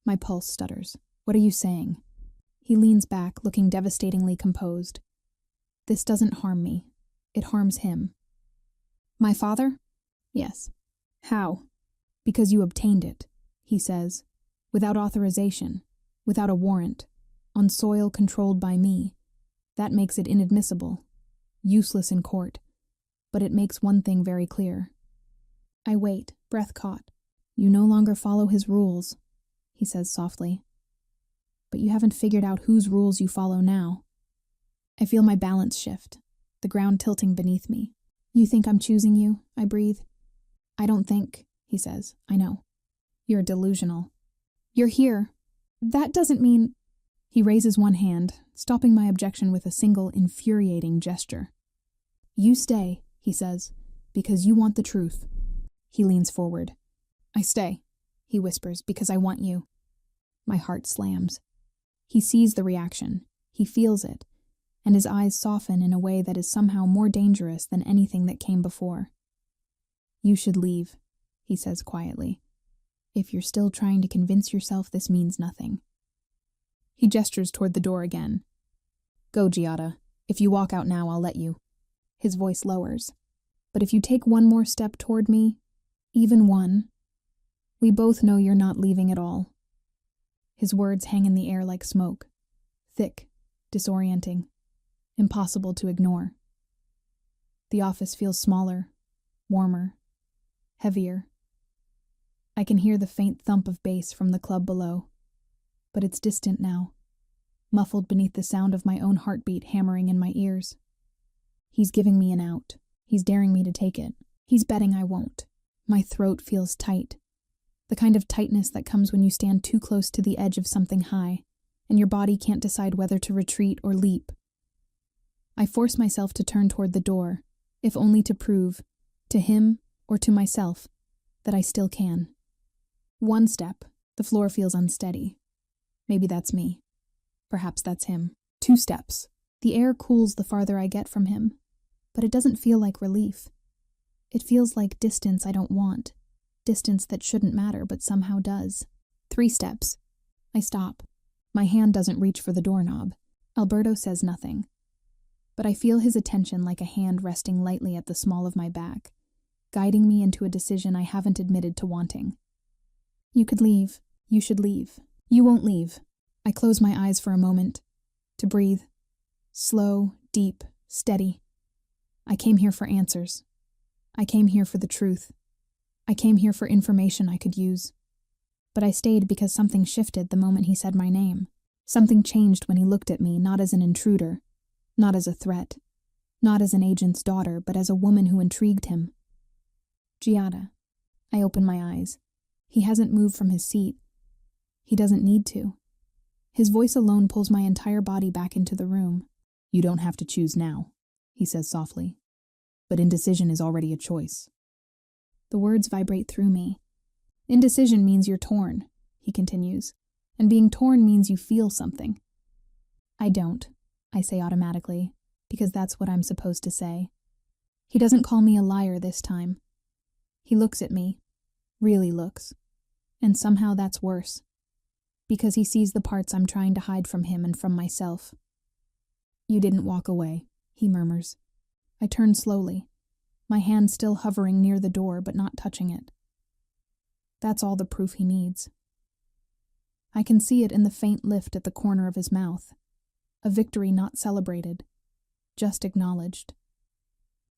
My pulse stutters. What are you saying? He leans back, looking devastatingly composed. This doesn't harm me. It harms him. My father? Yes. How? Because you obtained it, he says, without authorization, without a warrant, on soil controlled by me. That makes it inadmissible, useless in court, but it makes one thing very clear. I wait, breath caught. You no longer follow his rules, he says softly. But you haven't figured out whose rules you follow now. I feel my balance shift, the ground tilting beneath me. You think I'm choosing you? I breathe. I don't think, he says. I know. You're delusional. You're here. That doesn't mean... He raises one hand, stopping my objection with a single infuriating gesture. You stay, he says, because you want the truth. He leans forward. I stay, he whispers, because I want you. My heart slams. He sees the reaction. He feels it, and his eyes soften in a way that is somehow more dangerous than anything that came before. You should leave, he says quietly. If you're still trying to convince yourself this means nothing. He gestures toward the door again. Go, Giada. If you walk out now, I'll let you. His voice lowers. But if you take one more step toward me, even one, we both know you're not leaving at all. His words hang in the air like smoke. Thick, disorienting, impossible to ignore. The office feels smaller, warmer, heavier. I can hear the faint thump of bass from the club below, but it's distant now, muffled beneath the sound of my own heartbeat hammering in my ears. He's giving me an out. He's daring me to take it. He's betting I won't. My throat feels tight, the kind of tightness that comes when you stand too close to the edge of something high, and your body can't decide whether to retreat or leap. I force myself to turn toward the door, if only to prove, to him or to myself, that I still can. One step, the floor feels unsteady. Maybe that's me. Perhaps that's him. 2 steps. The air cools the farther I get from him, but it doesn't feel like relief. It feels like distance I don't want, distance that shouldn't matter but somehow does. 3 steps. I stop. My hand doesn't reach for the doorknob. Alberto says nothing, but I feel his attention like a hand resting lightly at the small of my back, guiding me into a decision I haven't admitted to wanting. You could leave. You should leave. You won't leave. I close my eyes for a moment, to breathe. Slow, deep, steady. I came here for answers. I came here for the truth. I came here for information I could use. But I stayed because something shifted the moment he said my name. Something changed when he looked at me, not as an intruder, not as a threat, not as an agent's daughter, but as a woman who intrigued him. Giada. I open my eyes. He hasn't moved from his seat. He doesn't need to. His voice alone pulls my entire body back into the room. You don't have to choose now, he says softly. But indecision is already a choice. The words vibrate through me. Indecision means you're torn, he continues, and being torn means you feel something. I don't, I say automatically, because that's what I'm supposed to say. He doesn't call me a liar this time. He looks at me, really looks, and somehow that's worse, because he sees the parts I'm trying to hide from him and from myself. You didn't walk away, he murmurs. I turn slowly, my hand still hovering near the door but not touching it. That's all the proof he needs. I can see it in the faint lift at the corner of his mouth, a victory not celebrated, just acknowledged.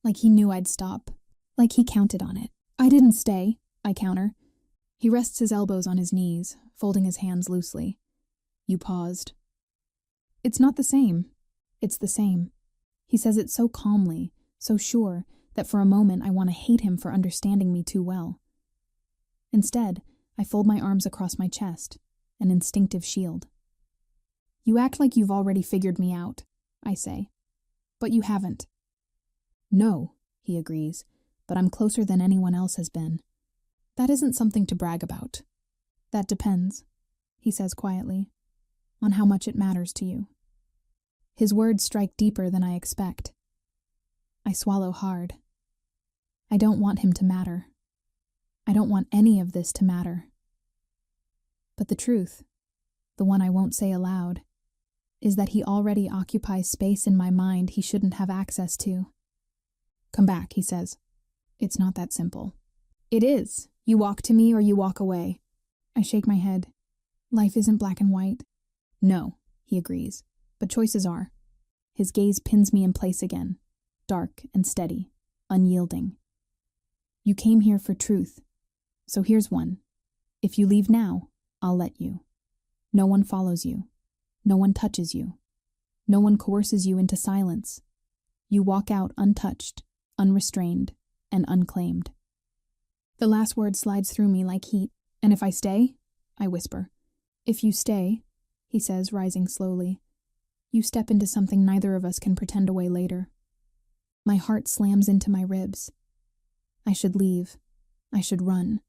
Like he knew I'd stop, like he counted on it. I didn't stay, I counter, He rests his elbows on his knees, folding his hands loosely. You paused. It's not the same. It's the same. He says it so calmly, so sure, that for a moment I want to hate him for understanding me too well. Instead, I fold my arms across my chest, an instinctive shield. You act like you've already figured me out, I say. But you haven't. No, he agrees, but I'm closer than anyone else has been. That isn't something to brag about. That depends, he says quietly, on how much it matters to you. His words strike deeper than I expect. I swallow hard. I don't want him to matter. I don't want any of this to matter. But the truth, the one I won't say aloud, is that he already occupies space in my mind he shouldn't have access to. Come back, he says. It's not that simple. It is. You walk to me or you walk away. I shake my head. Life isn't black and white. No, he agrees, but choices are. His gaze pins me in place again, dark and steady, unyielding. You came here for truth, so here's one. If you leave now, I'll let you. No one follows you. No one touches you. No one coerces you into silence. You walk out untouched, unrestrained, and unclaimed. The last word slides through me like heat. And if I stay? I whisper. If you stay, he says, rising slowly, you step into something neither of us can pretend away later. My heart slams into my ribs. I should leave. I should run.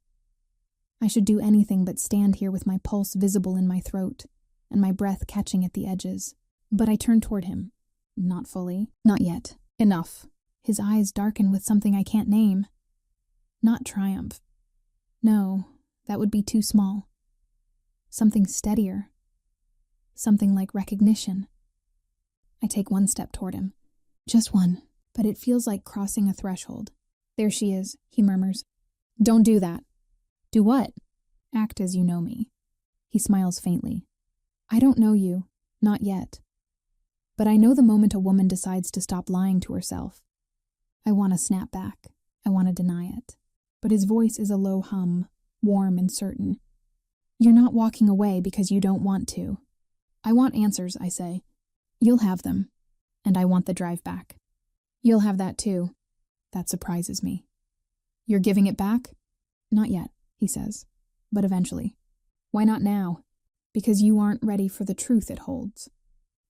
I should do anything but stand here with my pulse visible in my throat and my breath catching at the edges. But I turn toward him. Not fully. Not yet. Enough. His eyes darken with something I can't name. Not triumph. No, that would be too small. Something steadier. Something like recognition. I take one step toward him. Just one, but it feels like crossing a threshold. There she is, he murmurs. Don't do that. Do what? Act as you know me. He smiles faintly. I don't know you, not yet. But I know the moment a woman decides to stop lying to herself. I want to snap back. I want to deny it. But his voice is a low hum, warm and certain. You're not walking away because you don't want to. I want answers, I say. You'll have them. And I want the drive back. You'll have that too. That surprises me. You're giving it back? Not yet, he says. But eventually. Why not now? Because you aren't ready for the truth it holds.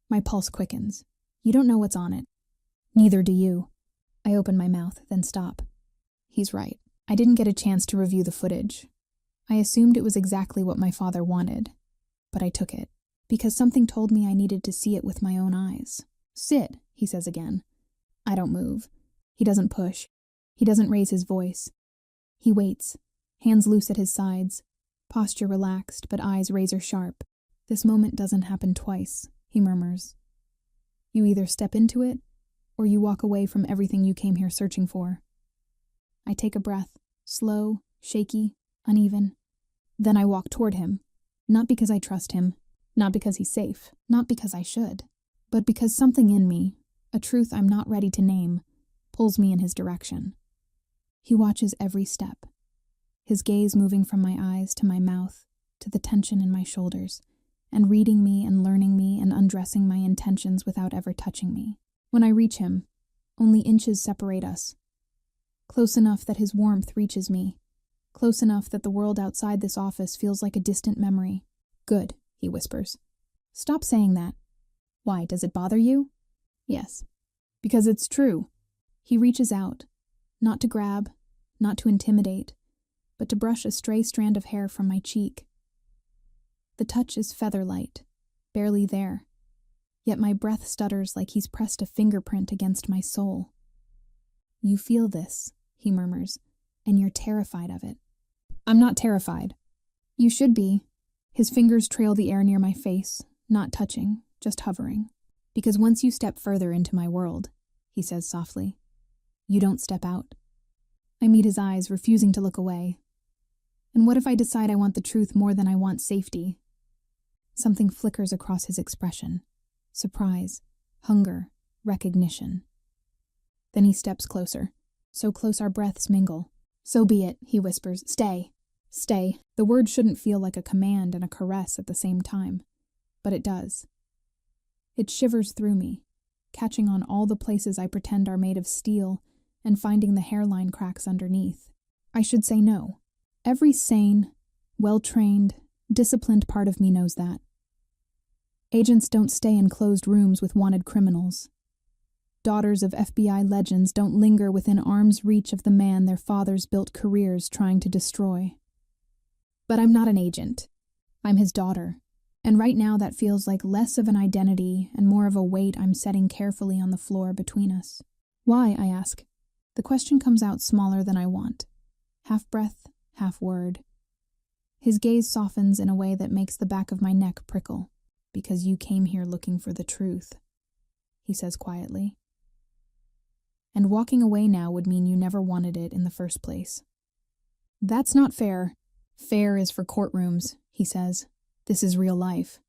My pulse quickens. You don't know what's on it. Neither do you. I open my mouth, then stop. He's right. I didn't get a chance to review the footage. I assumed it was exactly what my father wanted. But I took it, because something told me I needed to see it with my own eyes. Sit, he says again. I don't move. He doesn't push. He doesn't raise his voice. He waits, hands loose at his sides, posture relaxed but eyes razor sharp. This moment doesn't happen twice, he murmurs. You either step into it, or you walk away from everything you came here searching for. I take a breath, slow, shaky, uneven. Then I walk toward him, not because I trust him, not because he's safe, not because I should, but because something in me, a truth I'm not ready to name, pulls me in his direction. He watches every step, his gaze moving from my eyes to my mouth, to the tension in my shoulders, and reading me and learning me and undressing my intentions without ever touching me. When I reach him, only inches separate us. Close enough that his warmth reaches me. Close enough that the world outside this office feels like a distant memory. Good, he whispers. Stop saying that. Why, does it bother you? Yes. Because it's true. He reaches out, not to grab, not to intimidate, but to brush a stray strand of hair from my cheek. The touch is feather-light, barely there, yet my breath stutters like he's pressed a fingerprint against my soul. You feel this, he murmurs, and you're terrified of it. I'm not terrified. You should be. His fingers trail the air near my face, not touching, just hovering. Because once you step further into my world, he says softly, you don't step out. I meet his eyes, refusing to look away. And what if I decide I want the truth more than I want safety? Something flickers across his expression. Surprise, hunger, recognition. Then he steps closer, so close our breaths mingle. So be it, he whispers. Stay. Stay. The word shouldn't feel like a command and a caress at the same time, but it does. It shivers through me, catching on all the places I pretend are made of steel and finding the hairline cracks underneath. I should say no. Every sane, well-trained, disciplined part of me knows that. Agents don't stay in closed rooms with wanted criminals. Daughters of FBI legends don't linger within arm's reach of the man their fathers built careers trying to destroy. But I'm not an agent. I'm his daughter. And right now that feels like less of an identity and more of a weight I'm setting carefully on the floor between us. Why, I ask. The question comes out smaller than I want. Half breath, half word. His gaze softens in a way that makes the back of my neck prickle. Because you came here looking for the truth, he says quietly. And walking away now would mean you never wanted it in the first place. That's not fair. Fair is for courtrooms, he says. This is real life.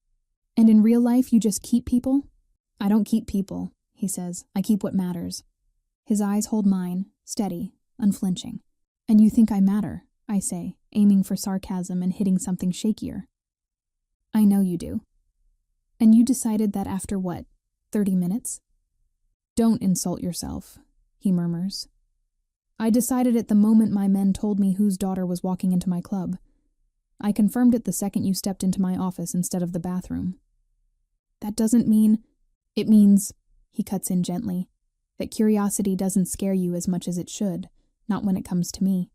And in real life, you just keep people? I don't keep people, he says. I keep what matters. His eyes hold mine, steady, unflinching. And you think I matter, I say, aiming for sarcasm and hitting something shakier. I know you do. And you decided that after what, 30 minutes? Don't insult yourself, he murmurs. I decided it the moment my men told me whose daughter was walking into my club. I confirmed it the second you stepped into my office instead of the bathroom. That doesn't mean... It means, he cuts in gently, that curiosity doesn't scare you as much as it should, not when it comes to me.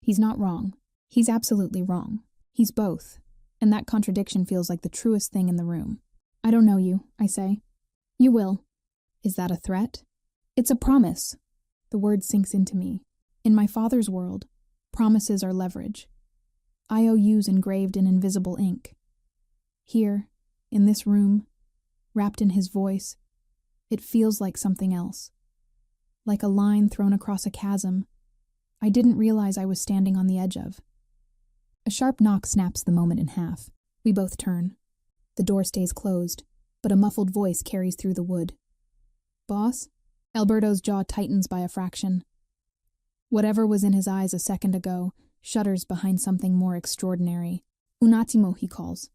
He's not wrong. He's absolutely wrong. He's both. And that contradiction feels like the truest thing in the room. I don't know you, I say. You will. Is that a threat? It's a promise. The word sinks into me. In my father's world, promises are leverage. IOUs engraved in invisible ink. Here, in this room, wrapped in his voice, it feels like something else. Like a line thrown across a chasm I didn't realize I was standing on the edge of. A sharp knock snaps the moment in half. We both turn. The door stays closed, but a muffled voice carries through the wood. Boss? Alberto's jaw tightens by a fraction. Whatever was in his eyes a second ago shudders behind something more extraordinary. Un attimo, he calls.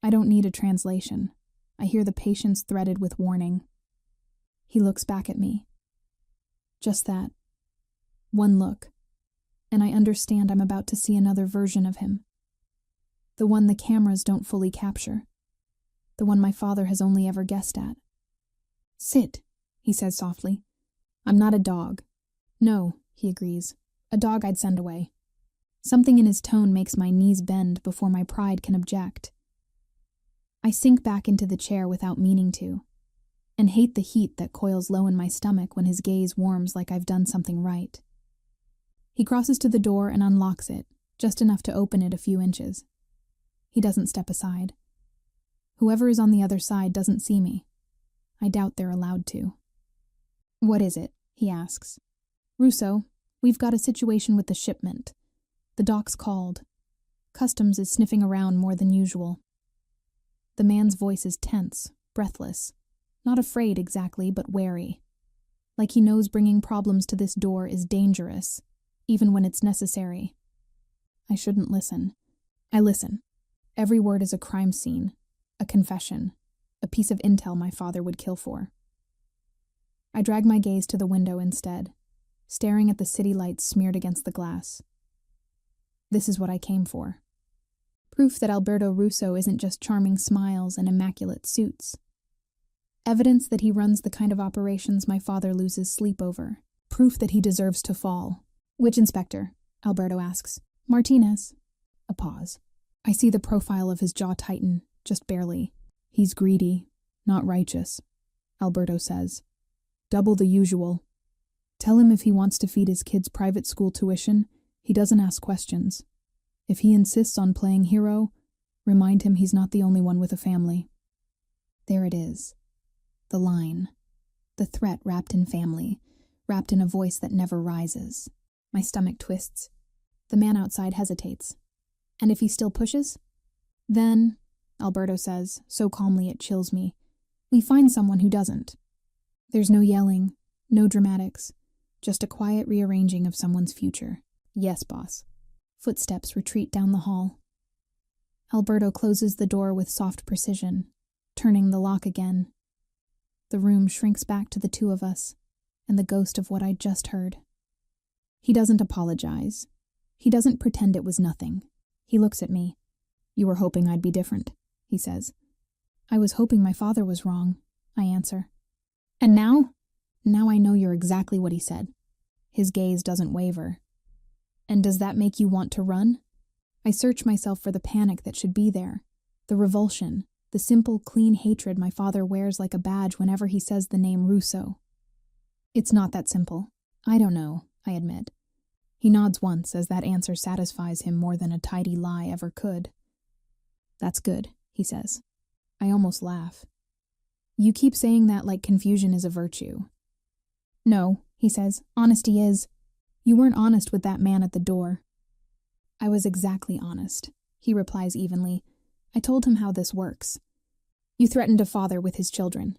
I don't need a translation. I hear the patience threaded with warning. He looks back at me. Just that. One look. And I understand I'm about to see another version of him. The one the cameras don't fully capture. The one my father has only ever guessed at. Sit, he says softly. I'm not a dog. No, he agrees. A dog I'd send away. Something in his tone makes my knees bend before my pride can object. I sink back into the chair without meaning to, and hate the heat that coils low in my stomach when his gaze warms like I've done something right. He crosses to the door and unlocks it, just enough to open it a few inches. He doesn't step aside. Whoever is on the other side doesn't see me. I doubt they're allowed to. What is it? He asks. Russo, we've got a situation with the shipment. The dock's called. Customs is sniffing around more than usual. The man's voice is tense, breathless. Not afraid exactly, but wary. Like he knows bringing problems to this door is dangerous, even when it's necessary. I shouldn't listen. I listen. Every word is a crime scene, a confession, a piece of intel my father would kill for. I drag my gaze to the window instead, staring at the city lights smeared against the glass. This is what I came for. Proof that Alberto Russo isn't just charming smiles and immaculate suits. Evidence that he runs the kind of operations my father loses sleep over. Proof that he deserves to fall. Which inspector? Alberto asks. Martinez. A pause. I see the profile of his jaw tighten, just barely. He's greedy, not righteous, Alberto says. Double the usual. Tell him if he wants to feed his kids' private school tuition, he doesn't ask questions. If he insists on playing hero, remind him he's not the only one with a family. There it is. The line. The threat wrapped in family, wrapped in a voice that never rises. My stomach twists. The man outside hesitates. And if he still pushes? Then, Alberto says, so calmly it chills me, we find someone who doesn't. There's no yelling, no dramatics, just a quiet rearranging of someone's future. Yes, boss. Footsteps retreat down the hall. Alberto closes the door with soft precision, turning the lock again. The room shrinks back to the two of us, and the ghost of what I'd just heard. He doesn't apologize. He doesn't pretend it was nothing. He looks at me. "You were hoping I'd be different," he says. "I was hoping my father was wrong," I answer. "And now?" "Now I know you're exactly what he said." His gaze doesn't waver. "And does that make you want to run?" I search myself for the panic that should be there, the revulsion, the simple, clean hatred my father wears like a badge whenever he says the name Russo. "It's not that simple. I don't know," I admit. He nods once as that answer satisfies him more than a tidy lie ever could. "That's good," he says. I almost laugh. "You keep saying that like confusion is a virtue." "No," he says, "honesty is. You weren't honest with that man at the door." "I was exactly honest," he replies evenly. "I told him how this works. You threatened a father with his children.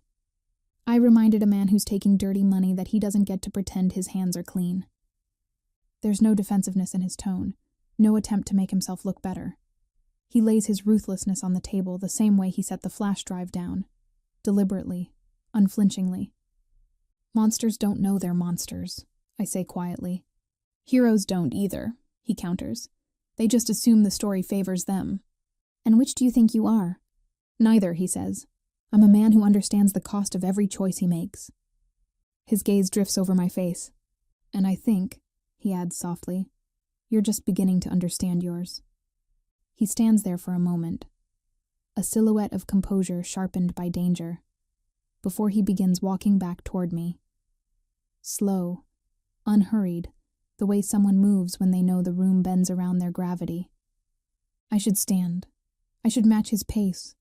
I reminded a man who's taking dirty money that he doesn't get to pretend his hands are clean." There's no defensiveness in his tone, no attempt to make himself look better. He lays his ruthlessness on the table the same way he set the flash drive down, deliberately, unflinchingly. "Monsters don't know they're monsters," I say quietly. "Heroes don't either," he counters. "They just assume the story favors them." "And which do you think you are?" "Neither," he says. "I'm a man who understands the cost of every choice he makes." His gaze drifts over my face. "And I think," he adds softly, "you're just beginning to understand yours." He stands there for a moment, a silhouette of composure sharpened by danger, before he begins walking back toward me. Slow, unhurried, the way someone moves when they know the room bends around their gravity. I should stand. I should match his pace.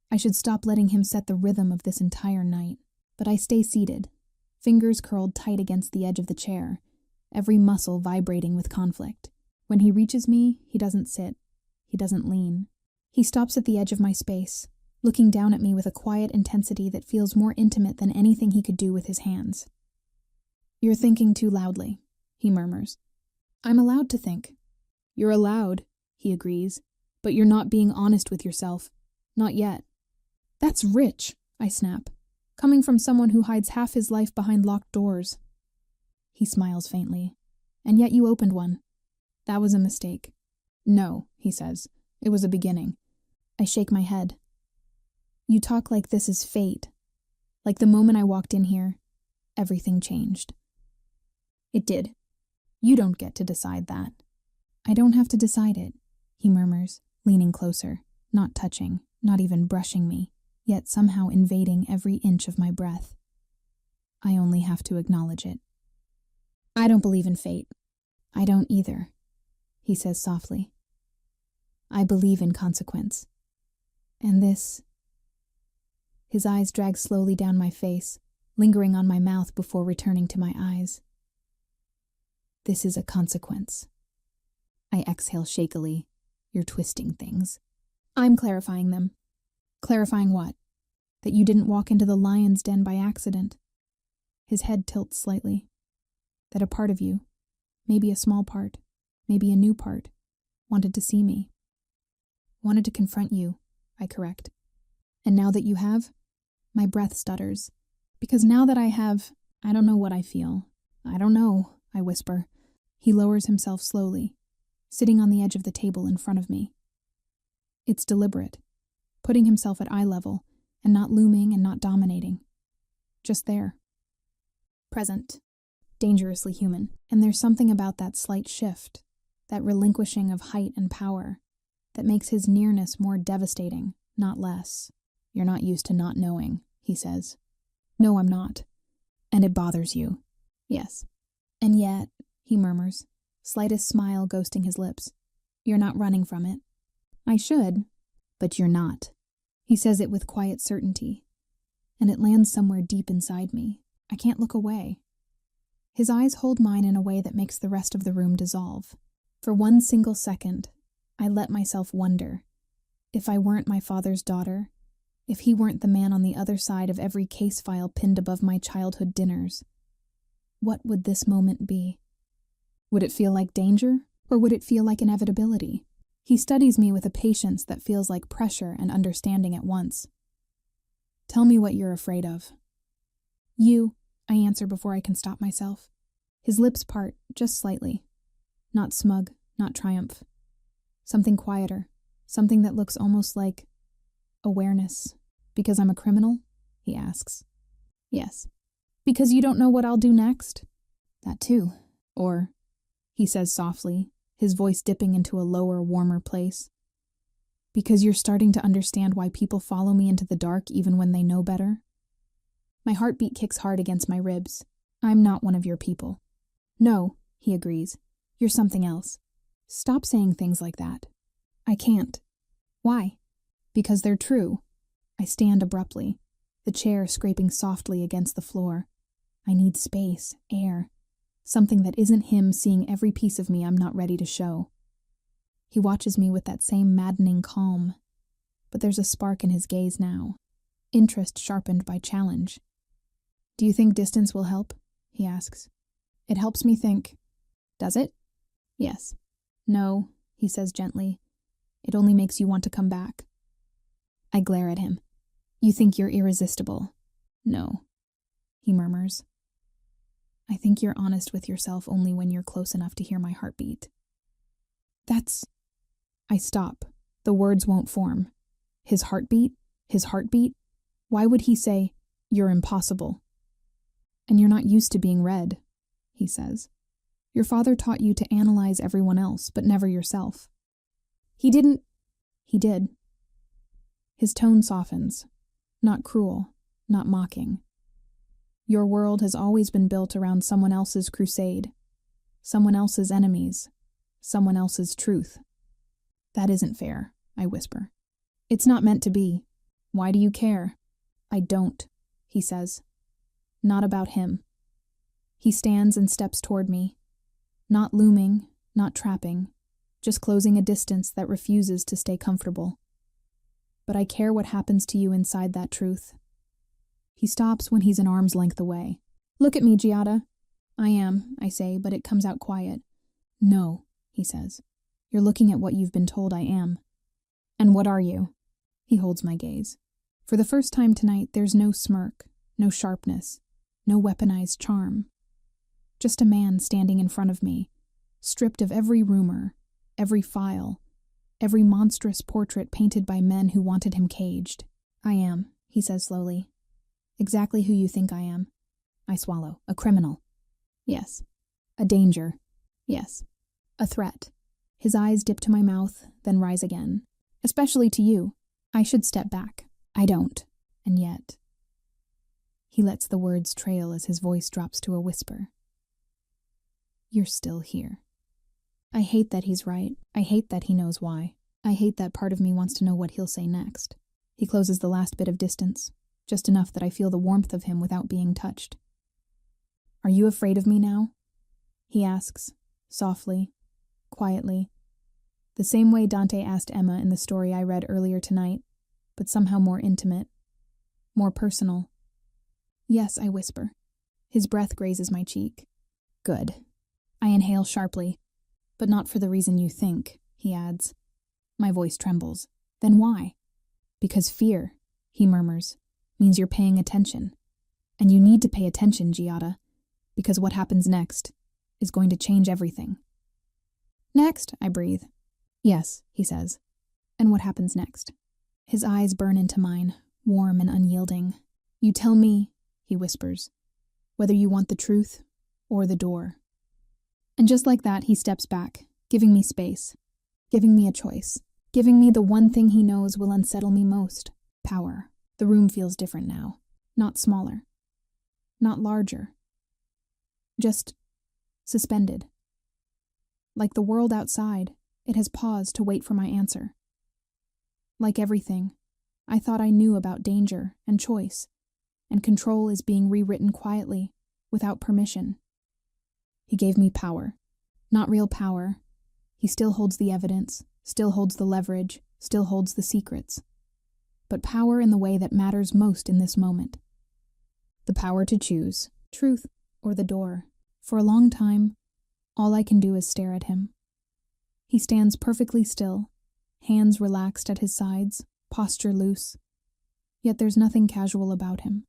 I should stop letting him set the rhythm of this entire night. But I stay seated, fingers curled tight against the edge of the chair, every muscle vibrating with conflict. When he reaches me, he doesn't sit. He doesn't lean. He stops at the edge of my space, looking down at me with a quiet intensity that feels more intimate than anything he could do with his hands. "You're thinking too loudly," he murmurs. "I'm allowed to think." "You're allowed," he agrees, "but you're not being honest with yourself. Not yet." "That's rich," I snap, "coming from someone who hides half his life behind locked doors." He smiles faintly. "And yet you opened one." "That was a mistake." "No," he says. "It was a beginning." I shake my head. "You talk like this is fate. Like the moment I walked in here, everything changed." "It did. You don't get to decide that." "I don't have to decide it," he murmurs, leaning closer, not touching, not even brushing me, yet somehow invading every inch of my breath. "I only have to acknowledge it." "I don't believe in fate." "I don't either," he says softly. "I believe in consequence. And this..." His eyes drag slowly down my face, lingering on my mouth before returning to my eyes. "This is a consequence." I exhale shakily. "You're twisting things." "I'm clarifying them." "Clarifying what?" "That you didn't walk into the lion's den by accident." His head tilts slightly. "That a part of you, maybe a small part, maybe a new part, wanted to see me. Wanted to confront you," I correct. "And now that you have..." My breath stutters. "Because now that I have, I don't know what I feel. I don't know," I whisper. He lowers himself slowly, sitting on the edge of the table in front of me. It's deliberate, putting himself at eye level, and not looming and not dominating. Just there. Present. Dangerously human. And there's something about that slight shift, that relinquishing of height and power, that makes his nearness more devastating, not less. "You're not used to not knowing," he says. "No, I'm not." "And it bothers you." "Yes." "And yet," he murmurs, slightest smile ghosting his lips, "you're not running from it." "I should." "But you're not." He says it with quiet certainty, and it lands somewhere deep inside me. I can't look away. His eyes hold mine in a way that makes the rest of the room dissolve. For one single second, I let myself wonder, if I weren't my father's daughter, if he weren't the man on the other side of every case file pinned above my childhood dinners, what would this moment be? Would it feel like danger, Or would it feel like inevitability? He studies me with a patience that feels like pressure and understanding at once. Tell me what you're afraid of. You, I answer before I can stop myself. His lips part, just slightly. Not smug, not triumph. Something quieter, something that looks almost like awareness. Because I'm a criminal? He asks. Yes. Because you don't know what I'll do next? That too. Or, he says softly, his voice dipping into a lower, warmer place. Because you're starting to understand why people follow me into the dark even when they know better? My heartbeat kicks hard against my ribs. I'm not one of your people. No, he agrees. You're something else. Stop saying things like that. I can't. Why? Because they're true. I stand abruptly, the chair scraping softly against the floor. I need space, air, something that isn't him seeing every piece of me I'm not ready to show. He watches me with that same maddening calm, but there's a spark in his gaze now, interest sharpened by challenge. Do you think distance will help? He asks. It helps me think. Does it? Yes. No, he says gently. It only makes you want to come back. I glare at him. You think you're irresistible. No, he murmurs. I think you're honest with yourself only when you're close enough to hear my heartbeat. I stop. The words won't form. His heartbeat? Why would he say, you're impossible? And you're not used to being read, he says. Your father taught you to analyze everyone else, but never yourself. He didn't. He did. His tone softens. Not cruel, not mocking. Your world has always been built around someone else's crusade, someone else's enemies, someone else's truth. That isn't fair, I whisper. It's not meant to be. Why do you care? I don't, he says. Not about him. He stands and steps toward me. Not looming, not trapping, just closing a distance that refuses to stay comfortable. But I care what happens to you inside that truth. He stops when he's an arm's length away. Look at me, Giada. I am, I say, but it comes out quiet. No, he says. You're looking at what you've been told I am. And what are you? He holds my gaze. For the first time tonight, there's no smirk, no sharpness, no weaponized charm. Just a man standing in front of me, stripped of every rumor, every file, every monstrous portrait painted by men who wanted him caged. I am, he says slowly. Exactly who you think I am. I swallow. A criminal. Yes. A danger. Yes. A threat. His eyes dip to my mouth, then rise again. Especially to you. I should step back. I don't. And yet. He lets the words trail as his voice drops to a whisper. You're still here. I hate that he's right. I hate that he knows why. I hate that part of me wants to know what he'll say next. He closes the last bit of distance, just enough that I feel the warmth of him without being touched. Are you afraid of me now? He asks, softly, quietly, the same way Dante asked Emma in the story I read earlier tonight, but somehow more intimate, more personal. Yes, I whisper. His breath grazes my cheek. Good. I inhale sharply, but not for the reason you think, he adds. My voice trembles. Then why? Because fear, he murmurs, means you're paying attention. And you need to pay attention, Giada, because what happens next is going to change everything. Next, I breathe. Yes, he says. And what happens next? His eyes burn into mine, warm and unyielding. You tell me, he whispers, whether you want the truth or the door. And just like that, he steps back, giving me space, giving me a choice, giving me the one thing he knows will unsettle me most, power. The room feels different now, not smaller, not larger, just suspended. Like the world outside, it has paused to wait for my answer. Like everything, I thought I knew about danger and choice, and control is being rewritten quietly, without permission. He gave me power. Not real power. He still holds the evidence, still holds the leverage, still holds the secrets. But power in the way that matters most in this moment. The power to choose, truth or the door. For a long time, all I can do is stare at him. He stands perfectly still, hands relaxed at his sides, posture loose. Yet there's nothing casual about him.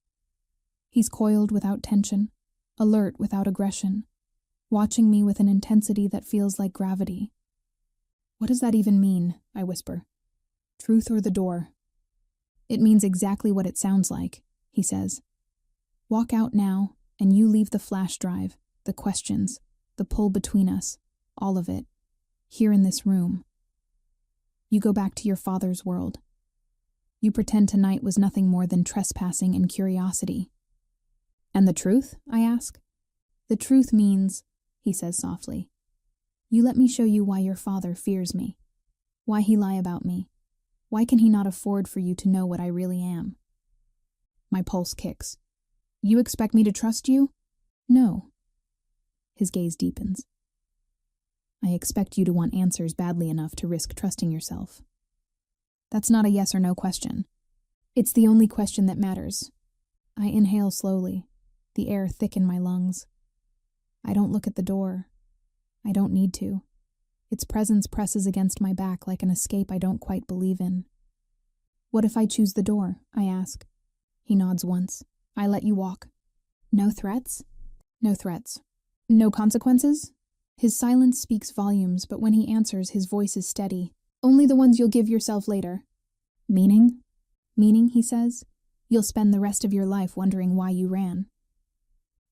He's coiled without tension, alert without aggression, watching me with an intensity that feels like gravity. "What does that even mean?" I whisper. "Truth or the door?" "It means exactly what it sounds like," he says. "Walk out now, and you leave the flash drive, the questions, the pull between us, all of it, here in this room. You go back to your father's world. You pretend tonight was nothing more than trespassing and curiosity." "And the truth?" I ask. "The truth means," he says softly, "you let me show you why your father fears me. Why he lie about me. Why can he not afford for you to know what I really am?" My pulse kicks. "You expect me to trust you?" "No." His gaze deepens. "I expect you to want answers badly enough to risk trusting yourself." That's not a yes or no question. It's the only question that matters. I inhale slowly, the air thick in my lungs. I don't look at the door. I don't need to. Its presence presses against my back like an escape I don't quite believe in. "What if I choose the door?" I ask. He nods once. "I let you walk." "No threats?" "No threats." "No consequences?" His silence speaks volumes, but when he answers, his voice is steady. "Only the ones you'll give yourself later." "Meaning?" "Meaning," he says. "You'll spend the rest of your life wondering why you ran."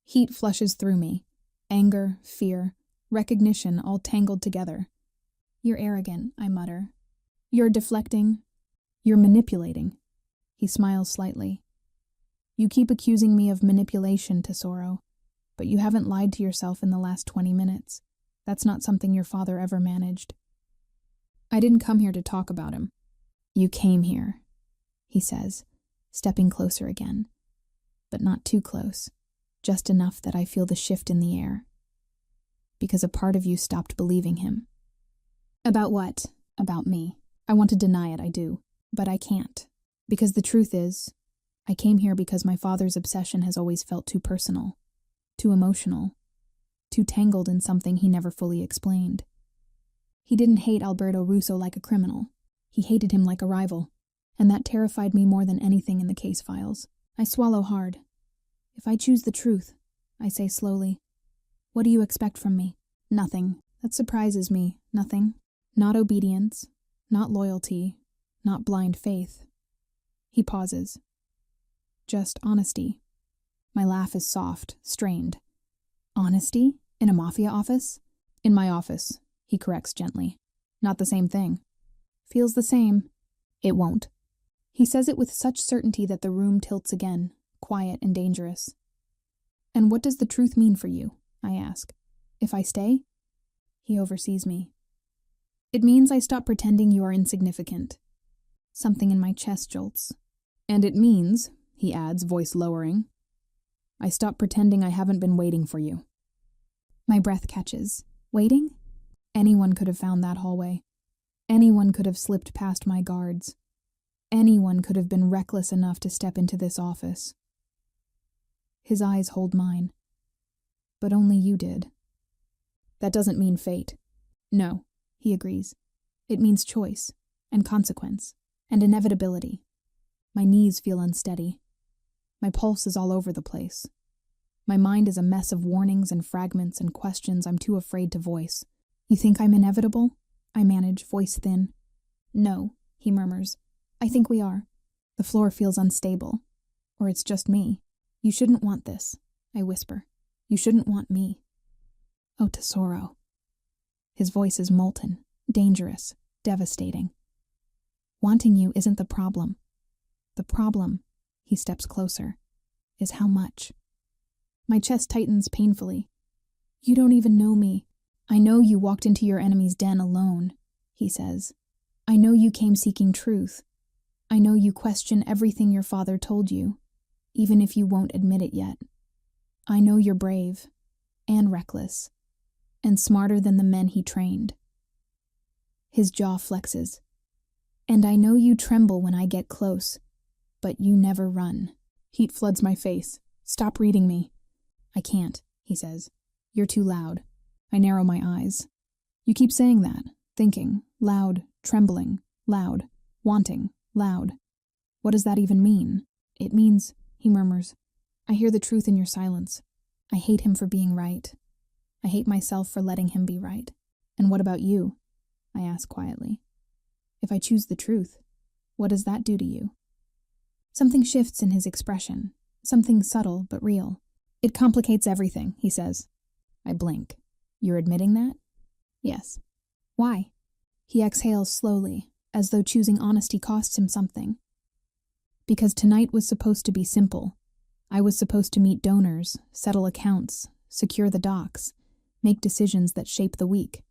Heat flushes through me. Anger, fear, recognition all tangled together. "You're arrogant," I mutter. "You're deflecting. You're manipulating." He smiles slightly. "You keep accusing me of manipulation, Tesoro, but you haven't lied to yourself in the last 20 minutes. That's not something your father ever managed." "I didn't come here to talk about him." "You came here," he says, stepping closer again. But not too close, just enough that I feel the shift in the air. "Because a part of you stopped believing him." "About what?" "About me. I want to deny it, I do. But I can't. Because the truth is, I came here because my father's obsession has always felt too personal, too emotional, too tangled in something he never fully explained. He didn't hate Alberto Russo like a criminal. He hated him like a rival, and that terrified me more than anything in the case files. I swallow hard. "If I choose the truth," I say slowly, "what do you expect from me?" "Nothing. That surprises me. Nothing. Not obedience, not loyalty, not blind faith." He pauses. "Just honesty." My laugh is soft, strained. "Honesty? In a Mafia office?" "In my office," he corrects gently. "Not the same thing." "Feels the same." "It won't." He says it with such certainty that the room tilts again, quiet and dangerous. "And what does the truth mean for you?" I ask. "If I stay?" He oversees me. "It means I stop pretending you are insignificant." Something in my chest jolts. "And it means," he adds, voice lowering, "I stop pretending I haven't been waiting for you." My breath catches. Waiting? Anyone could have found that hallway. Anyone could have slipped past my guards. Anyone could have been reckless enough to step into this office. His eyes hold mine. "But only you did." "That doesn't mean fate." "No," he agrees. "It means choice, and consequence, and inevitability." My knees feel unsteady. My pulse is all over the place. My mind is a mess of warnings and fragments and questions I'm too afraid to voice. "You think I'm inevitable?" I manage, voice thin. "No," he murmurs. "I think we are." The floor feels unstable. Or it's just me. "You shouldn't want this," I whisper. "You shouldn't want me." "Oh, Tesoro." His voice is molten, dangerous, devastating. "Wanting you isn't the problem. The problem," he steps closer, "is how much." My chest tightens painfully. "You don't even know me. I know you walked into your enemy's den alone," he says. "I know you came seeking truth. I know you question everything your father told you, even if you won't admit it yet. I know you're brave, and reckless, and smarter than the men he trained." His jaw flexes. "And I know you tremble when I get close, but you never run." Heat floods my face. "Stop reading me." "I can't," he says. "You're too loud." I narrow my eyes. "You keep saying that. Thinking, loud, trembling, loud, wanting, loud. What does that even mean? It means, he murmurs, I hear the truth in your silence. I hate him for being right. I hate myself for letting him be right. And what about you? I ask quietly. If I choose the truth, what does that do to you? Something shifts in his expression, something subtle but real. It complicates everything, he says. I blink. You're admitting that? Yes. Why? He exhales slowly, as though choosing honesty costs him something. Because tonight was supposed to be simple. I was supposed to meet donors, settle accounts, secure the docs, make decisions that shape the week.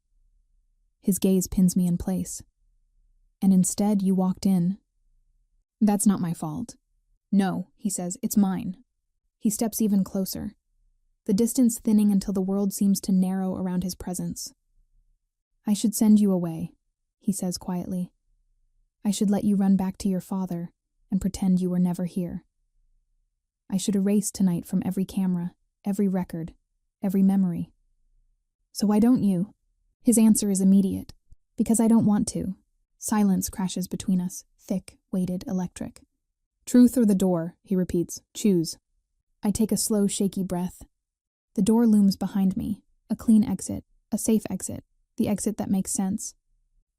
His gaze pins me in place. And instead you walked in. That's not my fault. No, he says, it's mine. He steps even closer, the distance thinning until the world seems to narrow around his presence. I should send you away, he says quietly. I should let you run back to your father and pretend you were never here. I should erase tonight from every camera, every record, every memory. So why don't you? His answer is immediate. Because I don't want to. Silence crashes between us, thick, weighted, electric. Truth or the door, he repeats. Choose. I take a slow, shaky breath. The door looms behind me, a clean exit, a safe exit, the exit that makes sense.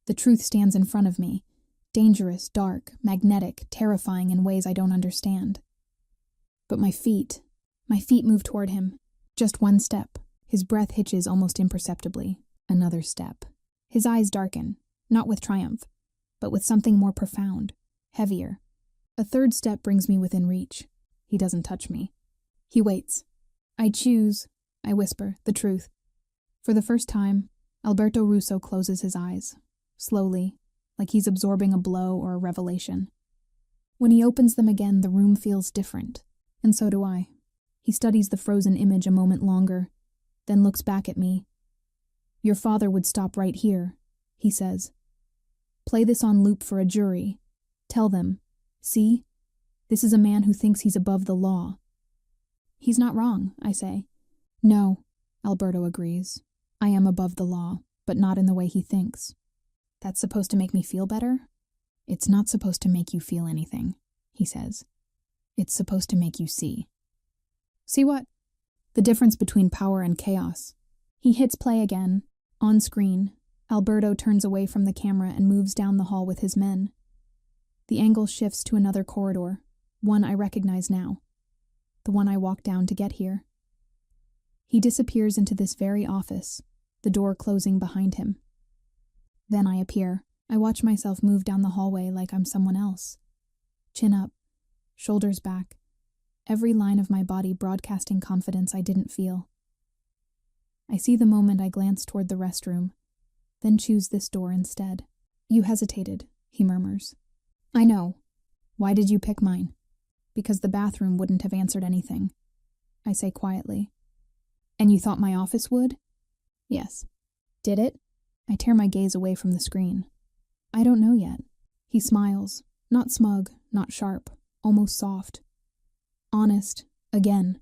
The truth stands in front of me, dangerous, dark, magnetic, terrifying in ways I don't understand. But my feet move toward him. Just one step. His breath hitches almost imperceptibly. Another step. His eyes darken, not with triumph, but with something more profound, heavier. A third step brings me within reach. He doesn't touch me. He waits. I choose, I whisper, the truth. For the first time, Alberto Russo closes his eyes, slowly, like he's absorbing a blow or a revelation. When he opens them again, the room feels different, and so do I. He studies the frozen image a moment longer, then looks back at me. Your father would stop right here, he says. Play this on loop for a jury. Tell them, see, this is a man who thinks he's above the law. He's not wrong, I say. No, Alberto agrees. I am above the law, but not in the way he thinks. That's supposed to make me feel better? It's not supposed to make you feel anything, he says. It's supposed to make you see. See what? The difference between power and chaos. He hits play again. On screen, Alberto turns away from the camera and moves down the hall with his men. The angle shifts to another corridor, one I recognize now, the one I walked down to get here. He disappears into this very office, the door closing behind him. Then I appear. I watch myself move down the hallway like I'm someone else. Chin up, shoulders back, every line of my body broadcasting confidence I didn't feel. I see the moment I glance toward the restroom, then choose this door instead. You hesitated, he murmurs. I know. Why did you pick mine? Because the bathroom wouldn't have answered anything, I say quietly. And you thought my office would? Yes. Did it? I tear my gaze away from the screen. I don't know yet. He smiles, not smug, not sharp, almost soft. Honest, again.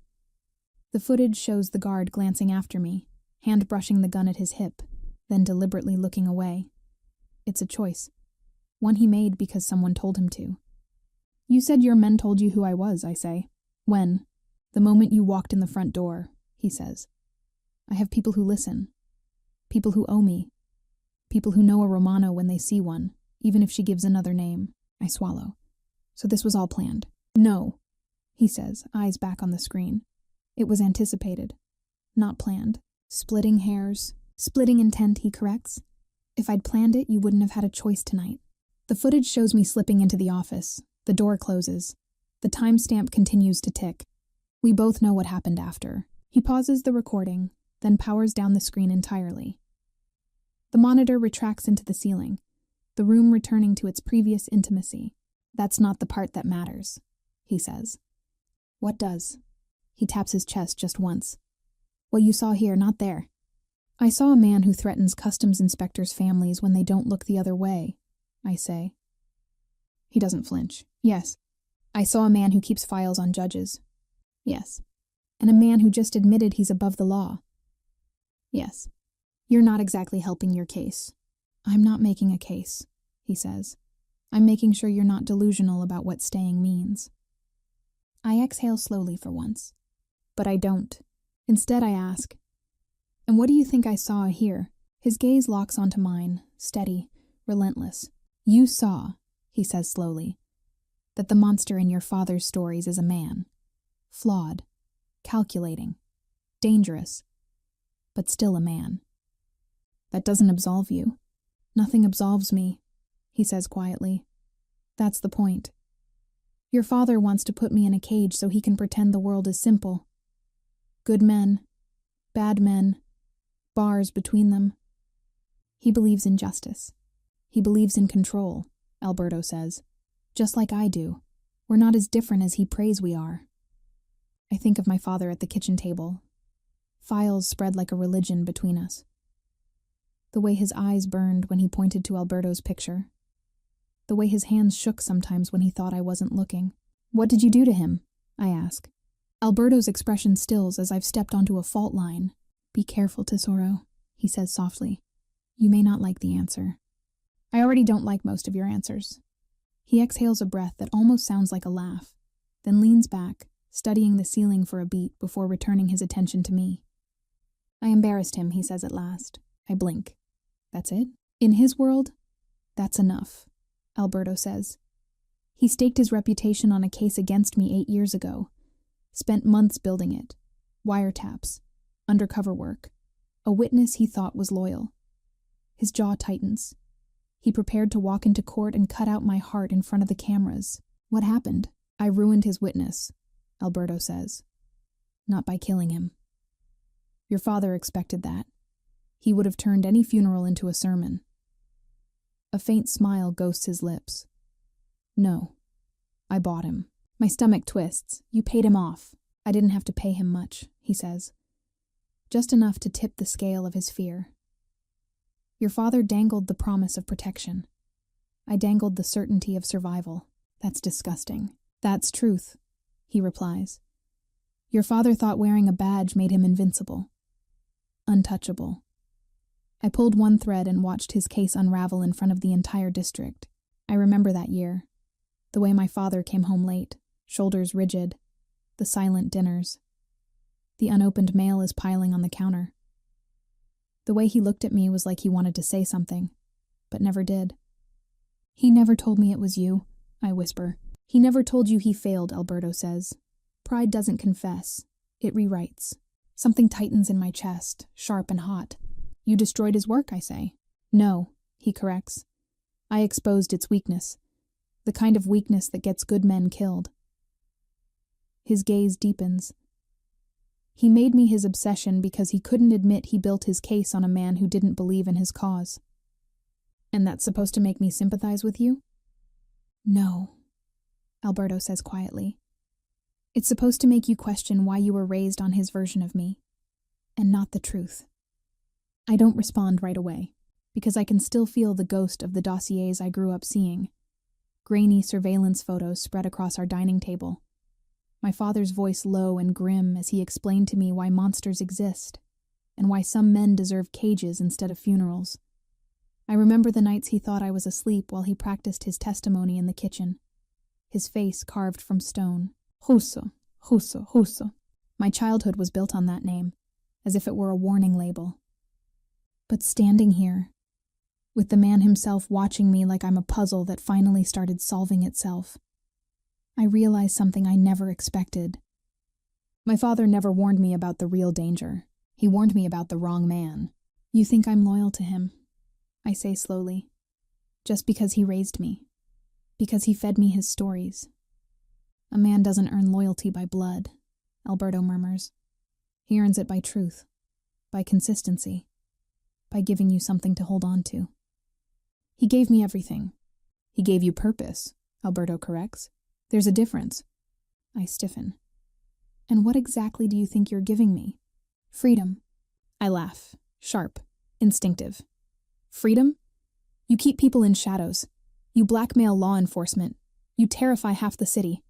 The footage shows the guard glancing after me, hand brushing the gun at his hip, then deliberately looking away. It's a choice. One he made because someone told him to. You said your men told you who I was, I say. When? The moment you walked in the front door, he says. I have people who listen. People who owe me. People who know a Romano when they see one, even if she gives another name. I swallow. So this was all planned. No, he says, eyes back on the screen. It was anticipated, not planned. Splitting hairs, splitting intent, he corrects. If I'd planned it, you wouldn't have had a choice tonight. The footage shows me slipping into the office. The door closes. The timestamp continues to tick. We both know what happened after. He pauses the recording, then powers down the screen entirely. The monitor retracts into the ceiling, the room returning to its previous intimacy. That's not the part that matters, he says. What does? He taps his chest just once. What you saw here, not there. I saw a man who threatens customs inspectors' families when they don't look the other way, I say. He doesn't flinch. Yes. I saw a man who keeps files on judges. Yes. And a man who just admitted he's above the law. Yes. You're not exactly helping your case. I'm not making a case, he says. I'm making sure you're not delusional about what staying means. I exhale slowly for once, but I don't. Instead, I ask, and what do you think I saw here? His gaze locks onto mine, steady, relentless. You saw, he says slowly, that the monster in your father's stories is a man. Flawed, calculating, dangerous, but still a man. That doesn't absolve you. Nothing absolves me, he says quietly. That's the point. Your father wants to put me in a cage so he can pretend the world is simple. Good men, bad men, bars between them. He believes in justice. He believes in control, Alberto says. Just like I do. We're not as different as he prays we are. I think of my father at the kitchen table. Files spread like a religion between us. The way his eyes burned when he pointed to Alberto's picture. The way his hands shook sometimes when he thought I wasn't looking. What did you do to him? I ask. Alberto's expression stills as I've stepped onto a fault line. Be careful, Tesoro, he says softly. You may not like the answer. I already don't like most of your answers. He exhales a breath that almost sounds like a laugh, then leans back, studying the ceiling for a beat before returning his attention to me. I embarrassed him, he says at last. I blink. That's it? In his world, that's enough, Alberto says. He staked his reputation on a case against me 8 years ago. Spent months building it. Wiretaps. Undercover work. A witness he thought was loyal. His jaw tightens. He prepared to walk into court and cut out my heart in front of the cameras. What happened? I ruined his witness, Alberto says. Not by killing him. Your father expected that. He would have turned any funeral into a sermon. A faint smile ghosts his lips. No. I bought him. My stomach twists. You paid him off. I didn't have to pay him much, he says. Just enough to tip the scale of his fear. Your father dangled the promise of protection. I dangled the certainty of survival. That's disgusting. That's truth, he replies. Your father thought wearing a badge made him invincible. Untouchable. I pulled one thread and watched his case unravel in front of the entire district. I remember that year. The way my father came home late, shoulders rigid, the silent dinners. The unopened mail is piling on the counter. The way he looked at me was like he wanted to say something, but never did. He never told me it was you, I whisper. He never told you he failed, Alberto says. Pride doesn't confess. It rewrites. Something tightens in my chest, sharp and hot. You destroyed his work, I say. No, he corrects. I exposed its weakness. The kind of weakness that gets good men killed. His gaze deepens. He made me his obsession because he couldn't admit he built his case on a man who didn't believe in his cause. And that's supposed to make me sympathize with you? No, Alberto says quietly. It's supposed to make you question why you were raised on his version of me, and not the truth. I don't respond right away, because I can still feel the ghost of the dossiers I grew up seeing. Grainy surveillance photos spread across our dining table. My father's voice low and grim as he explained to me why monsters exist, and why some men deserve cages instead of funerals. I remember the nights he thought I was asleep while he practiced his testimony in the kitchen. His face carved from stone. Russo, Russo, Russo. My childhood was built on that name, as if it were a warning label. But standing here, with the man himself watching me like I'm a puzzle that finally started solving itself, I realized something I never expected. My father never warned me about the real danger. He warned me about the wrong man. You think I'm loyal to him, I say slowly, just because he raised me, because he fed me his stories. A man doesn't earn loyalty by blood, Alberto murmurs. He earns it by truth, by consistency, by giving you something to hold on to. He gave me everything. He gave you purpose, Alberto corrects. There's a difference. I stiffen. And what exactly do you think you're giving me? Freedom. I laugh, sharp, instinctive. Freedom? You keep people in shadows. You blackmail law enforcement. You terrify half the city.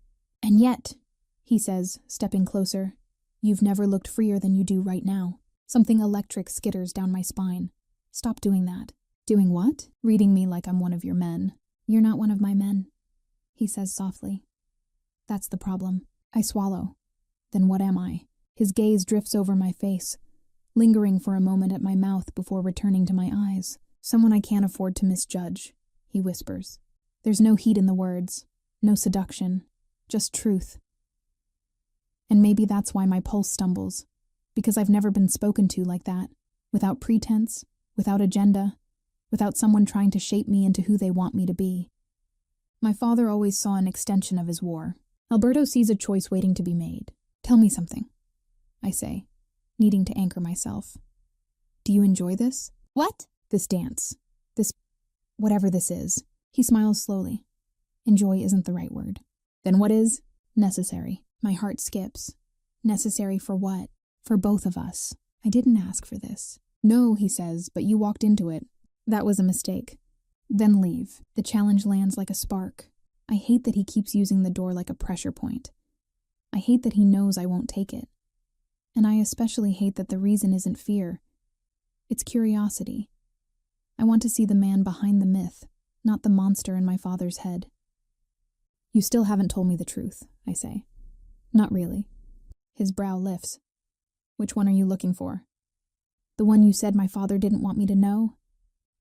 And yet, he says, stepping closer, you've never looked freer than you do right now. Something electric skitters down my spine. Stop doing that. Doing what? Reading me like I'm one of your men. You're not one of my men, he says softly. That's the problem. I swallow. Then what am I? His gaze drifts over my face, lingering for a moment at my mouth before returning to my eyes. Someone I can't afford to misjudge, he whispers. There's no heat in the words, no seduction, just truth. And maybe that's why my pulse stumbles, because I've never been spoken to like that, without pretense, without agenda, without someone trying to shape me into who they want me to be. My father always saw an extension of his war. Alberto sees a choice waiting to be made. Tell me something, I say, needing to anchor myself. Do you enjoy this? What? This dance. This, whatever this is. He smiles slowly. Enjoy isn't the right word. Then what is? Necessary. My heart skips. Necessary for what? For both of us. I didn't ask for this. No, he says, but you walked into it. That was a mistake. Then leave. The challenge lands like a spark. I hate that he keeps using the door like a pressure point. I hate that he knows I won't take it. And I especially hate that the reason isn't fear. It's curiosity. I want to see the man behind the myth, not the monster in my father's head. You still haven't told me the truth, I say. Not really. His brow lifts. Which one are you looking for? The one you said my father didn't want me to know?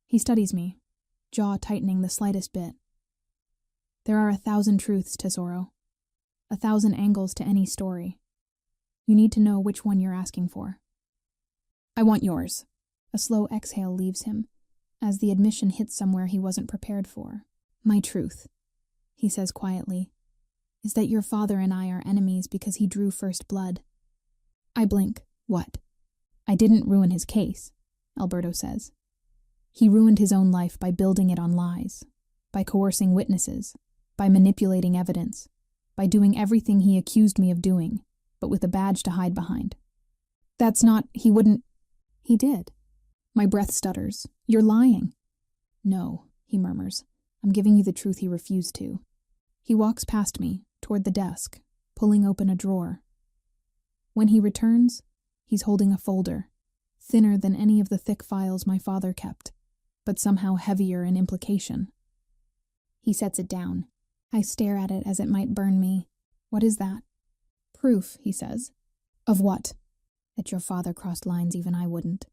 He studies me, jaw tightening the slightest bit. There are 1,000 truths, Tesoro. 1,000 angles to any story. You need to know which one you're asking for. I want yours. A slow exhale leaves him, as the admission hits somewhere he wasn't prepared for. My truth, he says quietly, is that your father and I are enemies because he drew first blood. I blink. What? I didn't ruin his case, Alberto says. He ruined his own life by building it on lies, by coercing witnesses, by manipulating evidence, by doing everything he accused me of doing, but with a badge to hide behind. That's not, he wouldn't. He did. My breath stutters. You're lying. No, he murmurs. I'm giving you the truth he refused to. He walks past me, toward the desk, pulling open a drawer. When he returns, he's holding a folder, thinner than any of the thick files my father kept, but somehow heavier in implication. He sets it down. I stare at it as it might burn me. What is that? Proof, he says. Of what? That your father crossed lines even I wouldn't.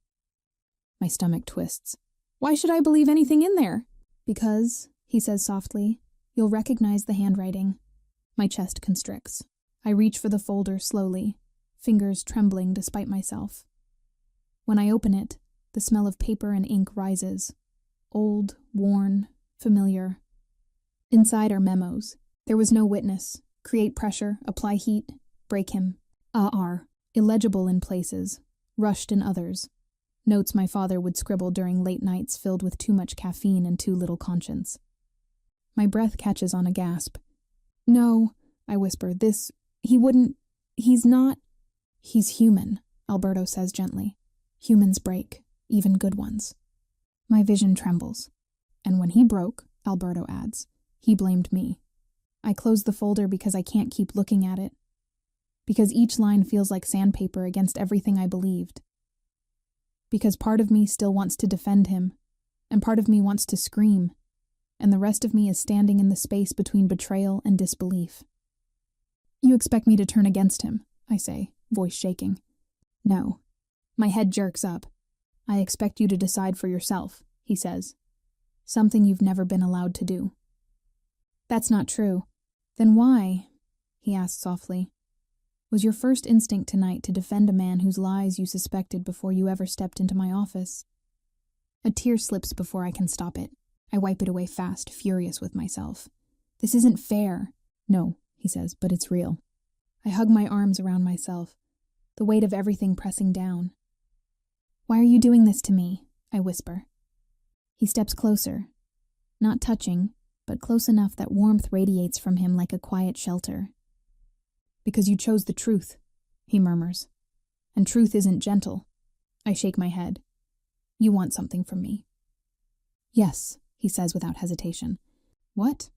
My stomach twists. Why should I believe anything in there? Because, he says softly, you'll recognize the handwriting. My chest constricts. I reach for the folder slowly, fingers trembling despite myself. When I open it, the smell of paper and ink rises. Old, worn, familiar. Inside are memos. There was no witness. Create pressure, apply heat, break him. A.R. Illegible in places, rushed in others. Notes my father would scribble during late nights filled with too much caffeine and too little conscience. My breath catches on a gasp. No, I whisper, he wouldn't, he's not. He's human, Alberto says gently. Humans break, even good ones. My vision trembles. And when he broke, Alberto adds, he blamed me. I close the folder because I can't keep looking at it. Because each line feels like sandpaper against everything I believed. Because part of me still wants to defend him, and part of me wants to scream, and the rest of me is standing in the space between betrayal and disbelief. You expect me to turn against him, I say, voice shaking. No. My head jerks up. I expect you to decide for yourself, he says. Something you've never been allowed to do. That's not true. Then why, he asks softly, was your first instinct tonight to defend a man whose lies you suspected before you ever stepped into my office? A tear slips before I can stop it. I wipe it away fast, furious with myself. This isn't fair. No, he says, but it's real. I hug my arms around myself, the weight of everything pressing down. Why are you doing this to me? I whisper. He steps closer, not touching, but close enough that warmth radiates from him like a quiet shelter. Because you chose the truth, he murmurs. And truth isn't gentle. I shake my head. You want something from me. Yes, he says without hesitation. What?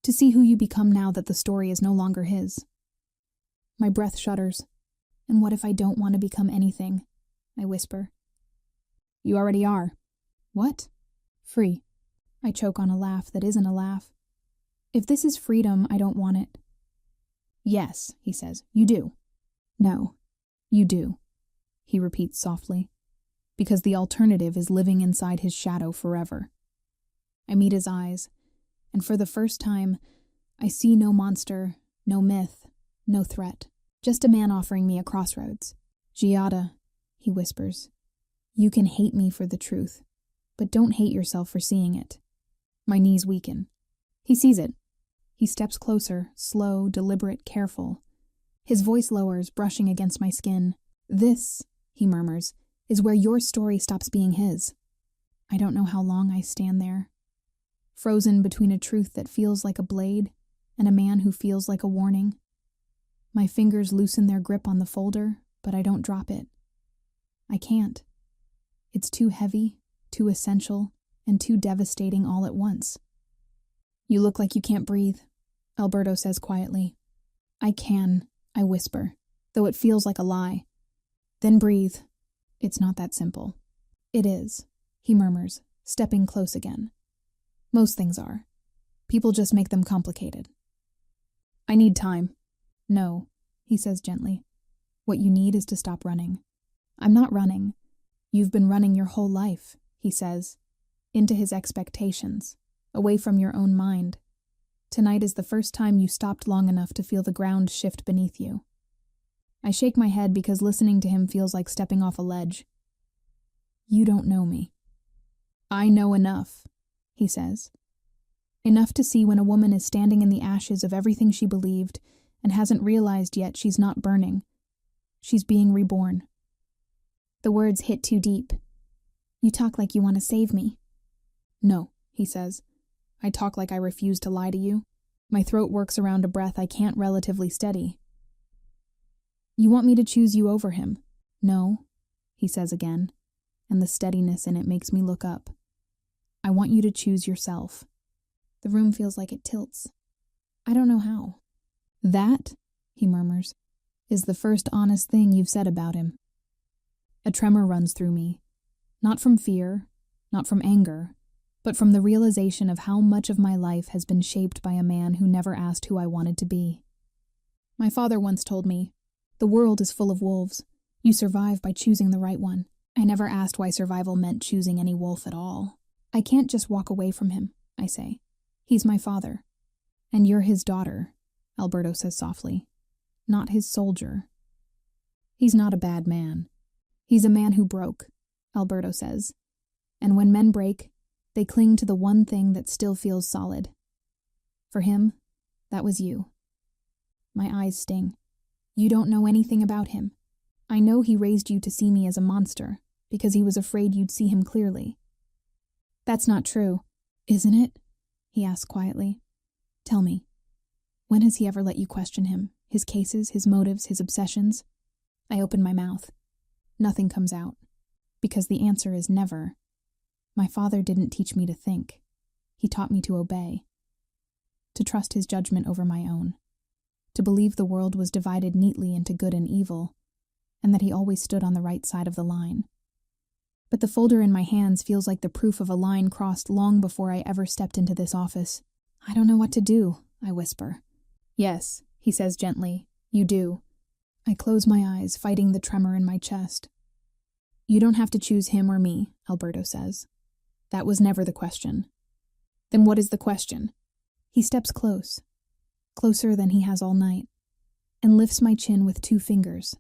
To see who you become now that the story is no longer his. My breath shudders. And what if I don't want to become anything? I whisper. You already are. What? Free. I choke on a laugh that isn't a laugh. If this is freedom, I don't want it. Yes, he says, you do. No, you do, he repeats softly, because the alternative is living inside his shadow forever. I meet his eyes, and for the first time, I see no monster, no myth, no threat, just a man offering me a crossroads. Giada, he whispers, you can hate me for the truth, but don't hate yourself for seeing it. My knees weaken. He sees it. He steps closer, slow, deliberate, careful. His voice lowers, brushing against my skin. This, he murmurs, is where your story stops being his. I don't know how long I stand there, frozen between a truth that feels like a blade and a man who feels like a warning. My fingers loosen their grip on the folder, but I don't drop it. I can't. It's too heavy, too essential, and too devastating all at once. You look like you can't breathe, Alberto says quietly. I can, I whisper, though it feels like a lie. Then breathe. It's not that simple. It is, he murmurs, stepping close again. Most things are. People just make them complicated. I need time. No, he says gently. What you need is to stop running. I'm not running. You've been running your whole life, he says, into his expectations, away from your own mind. Tonight is the first time you stopped long enough to feel the ground shift beneath you. I shake my head because listening to him feels like stepping off a ledge. You don't know me. I know enough, he says. Enough to see when a woman is standing in the ashes of everything she believed and hasn't realized yet she's not burning. She's being reborn. The words hit too deep. You talk like you want to save me. No, he says. I talk like I refuse to lie to you. My throat works around a breath I can't relatively steady. You want me to choose you over him? No, he says again, and the steadiness in it makes me look up. I want you to choose yourself. The room feels like it tilts. I don't know how. That, he murmurs, is the first honest thing you've said about him. A tremor runs through me, not from fear, not from anger, but from the realization of how much of my life has been shaped by a man who never asked who I wanted to be. My father once told me, the world is full of wolves. You survive by choosing the right one. I never asked why survival meant choosing any wolf at all. I can't just walk away from him, I say. He's my father. And you're his daughter, Alberto says softly. Not his soldier. He's not a bad man. He's a man who broke, Alberto says. And when men break, they cling to the one thing that still feels solid. For him, that was you. My eyes sting. You don't know anything about him. I know he raised you to see me as a monster, because he was afraid you'd see him clearly. That's not true, isn't it? He asks quietly. Tell me, when has he ever let you question him? His cases, his motives, his obsessions? I open my mouth. Nothing comes out, because the answer is never. My father didn't teach me to think. He taught me to obey, to trust his judgment over my own, to believe the world was divided neatly into good and evil, and that he always stood on the right side of the line. But the folder in my hands feels like the proof of a line crossed long before I ever stepped into this office. I don't know what to do, I whisper. Yes, he says gently, you do. I close my eyes, fighting the tremor in my chest. You don't have to choose him or me, Alberto says. That was never the question. Then what is the question? He steps close, closer than he has all night, and lifts my chin with 2 fingers,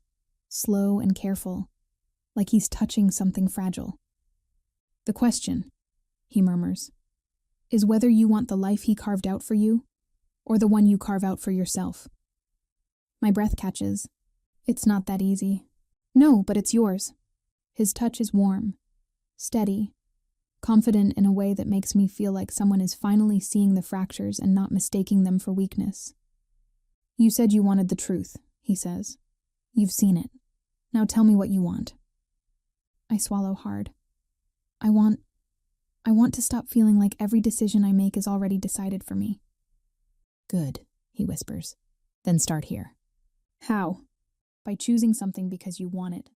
slow and careful, like he's touching something fragile. The question, he murmurs, is whether you want the life he carved out for you, or the one you carve out for yourself. My breath catches. It's not that easy. No, but it's yours. His touch is warm, steady, confident in a way that makes me feel like someone is finally seeing the fractures and not mistaking them for weakness. You said you wanted the truth, he says. You've seen it. Now tell me what you want. I swallow hard. I want to stop feeling like every decision I make is already decided for me. Good, he whispers. Then start here. How? By choosing something because you want it.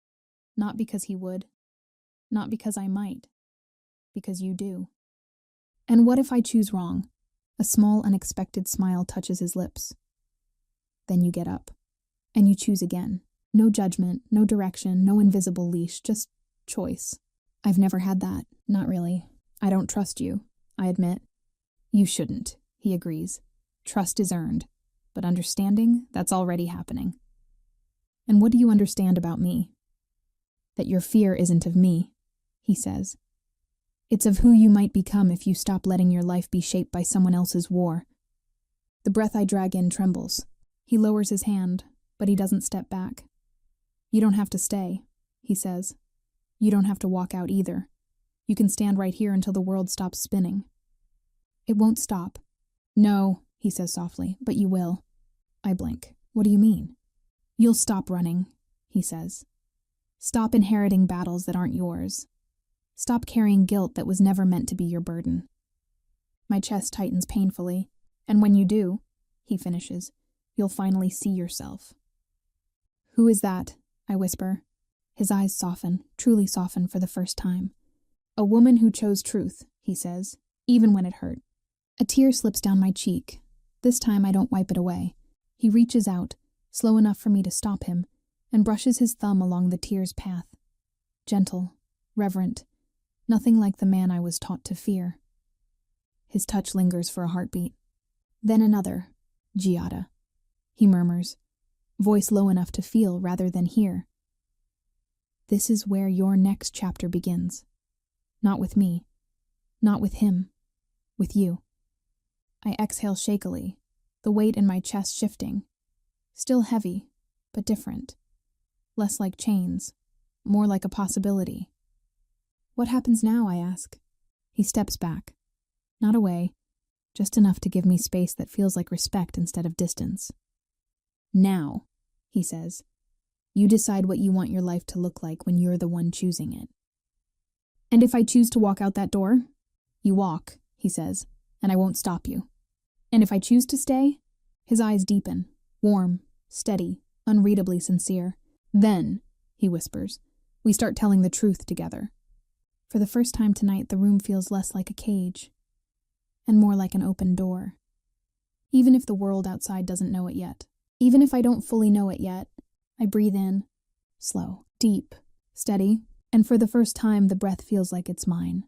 Not because he would. Not because I might. Because you do. And what if I choose wrong? A small, unexpected smile touches his lips. Then you get up. And you choose again. No judgment, no direction, no invisible leash, just choice. I've never had that. Not really. I don't trust you, I admit. You shouldn't, he agrees. Trust is earned. But understanding, that's already happening. And what do you understand about me? That your fear isn't of me, he says. It's of who you might become if you stop letting your life be shaped by someone else's war. The breath I drag in trembles. He lowers his hand, but he doesn't step back. You don't have to stay, he says. You don't have to walk out either. You can stand right here until the world stops spinning. It won't stop. No, he says softly, but you will. I blink. What do you mean? You'll stop running, he says. Stop inheriting battles that aren't yours. Stop carrying guilt that was never meant to be your burden. My chest tightens painfully, and when you do, he finishes, you'll finally see yourself. Who is that? I whisper. His eyes soften, truly soften for the first time. A woman who chose truth, he says, even when it hurt. A tear slips down my cheek. This time I don't wipe it away. He reaches out, slow enough for me to stop him, and brushes his thumb along the tear's path. Gentle, reverent, nothing like the man I was taught to fear. His touch lingers for a heartbeat. Then another. Giada, he murmurs, voice low enough to feel rather than hear. This is where your next chapter begins. Not with me. Not with him. With you. I exhale shakily, the weight in my chest shifting. Still heavy, but different. Less like chains, more like a possibility. What happens now, I ask? He steps back. Not away, just enough to give me space that feels like respect instead of distance. Now, he says, you decide what you want your life to look like when you're the one choosing it. And if I choose to walk out that door? You walk, he says, and I won't stop you. And if I choose to stay? His eyes deepen, warm, steady, unreadably sincere. Then, he whispers, we start telling the truth together. For the first time tonight, the room feels less like a cage, and more like an open door. Even if the world outside doesn't know it yet. Even if I don't fully know it yet, I breathe in, slow, deep, steady, and for the first time the breath feels like it's mine.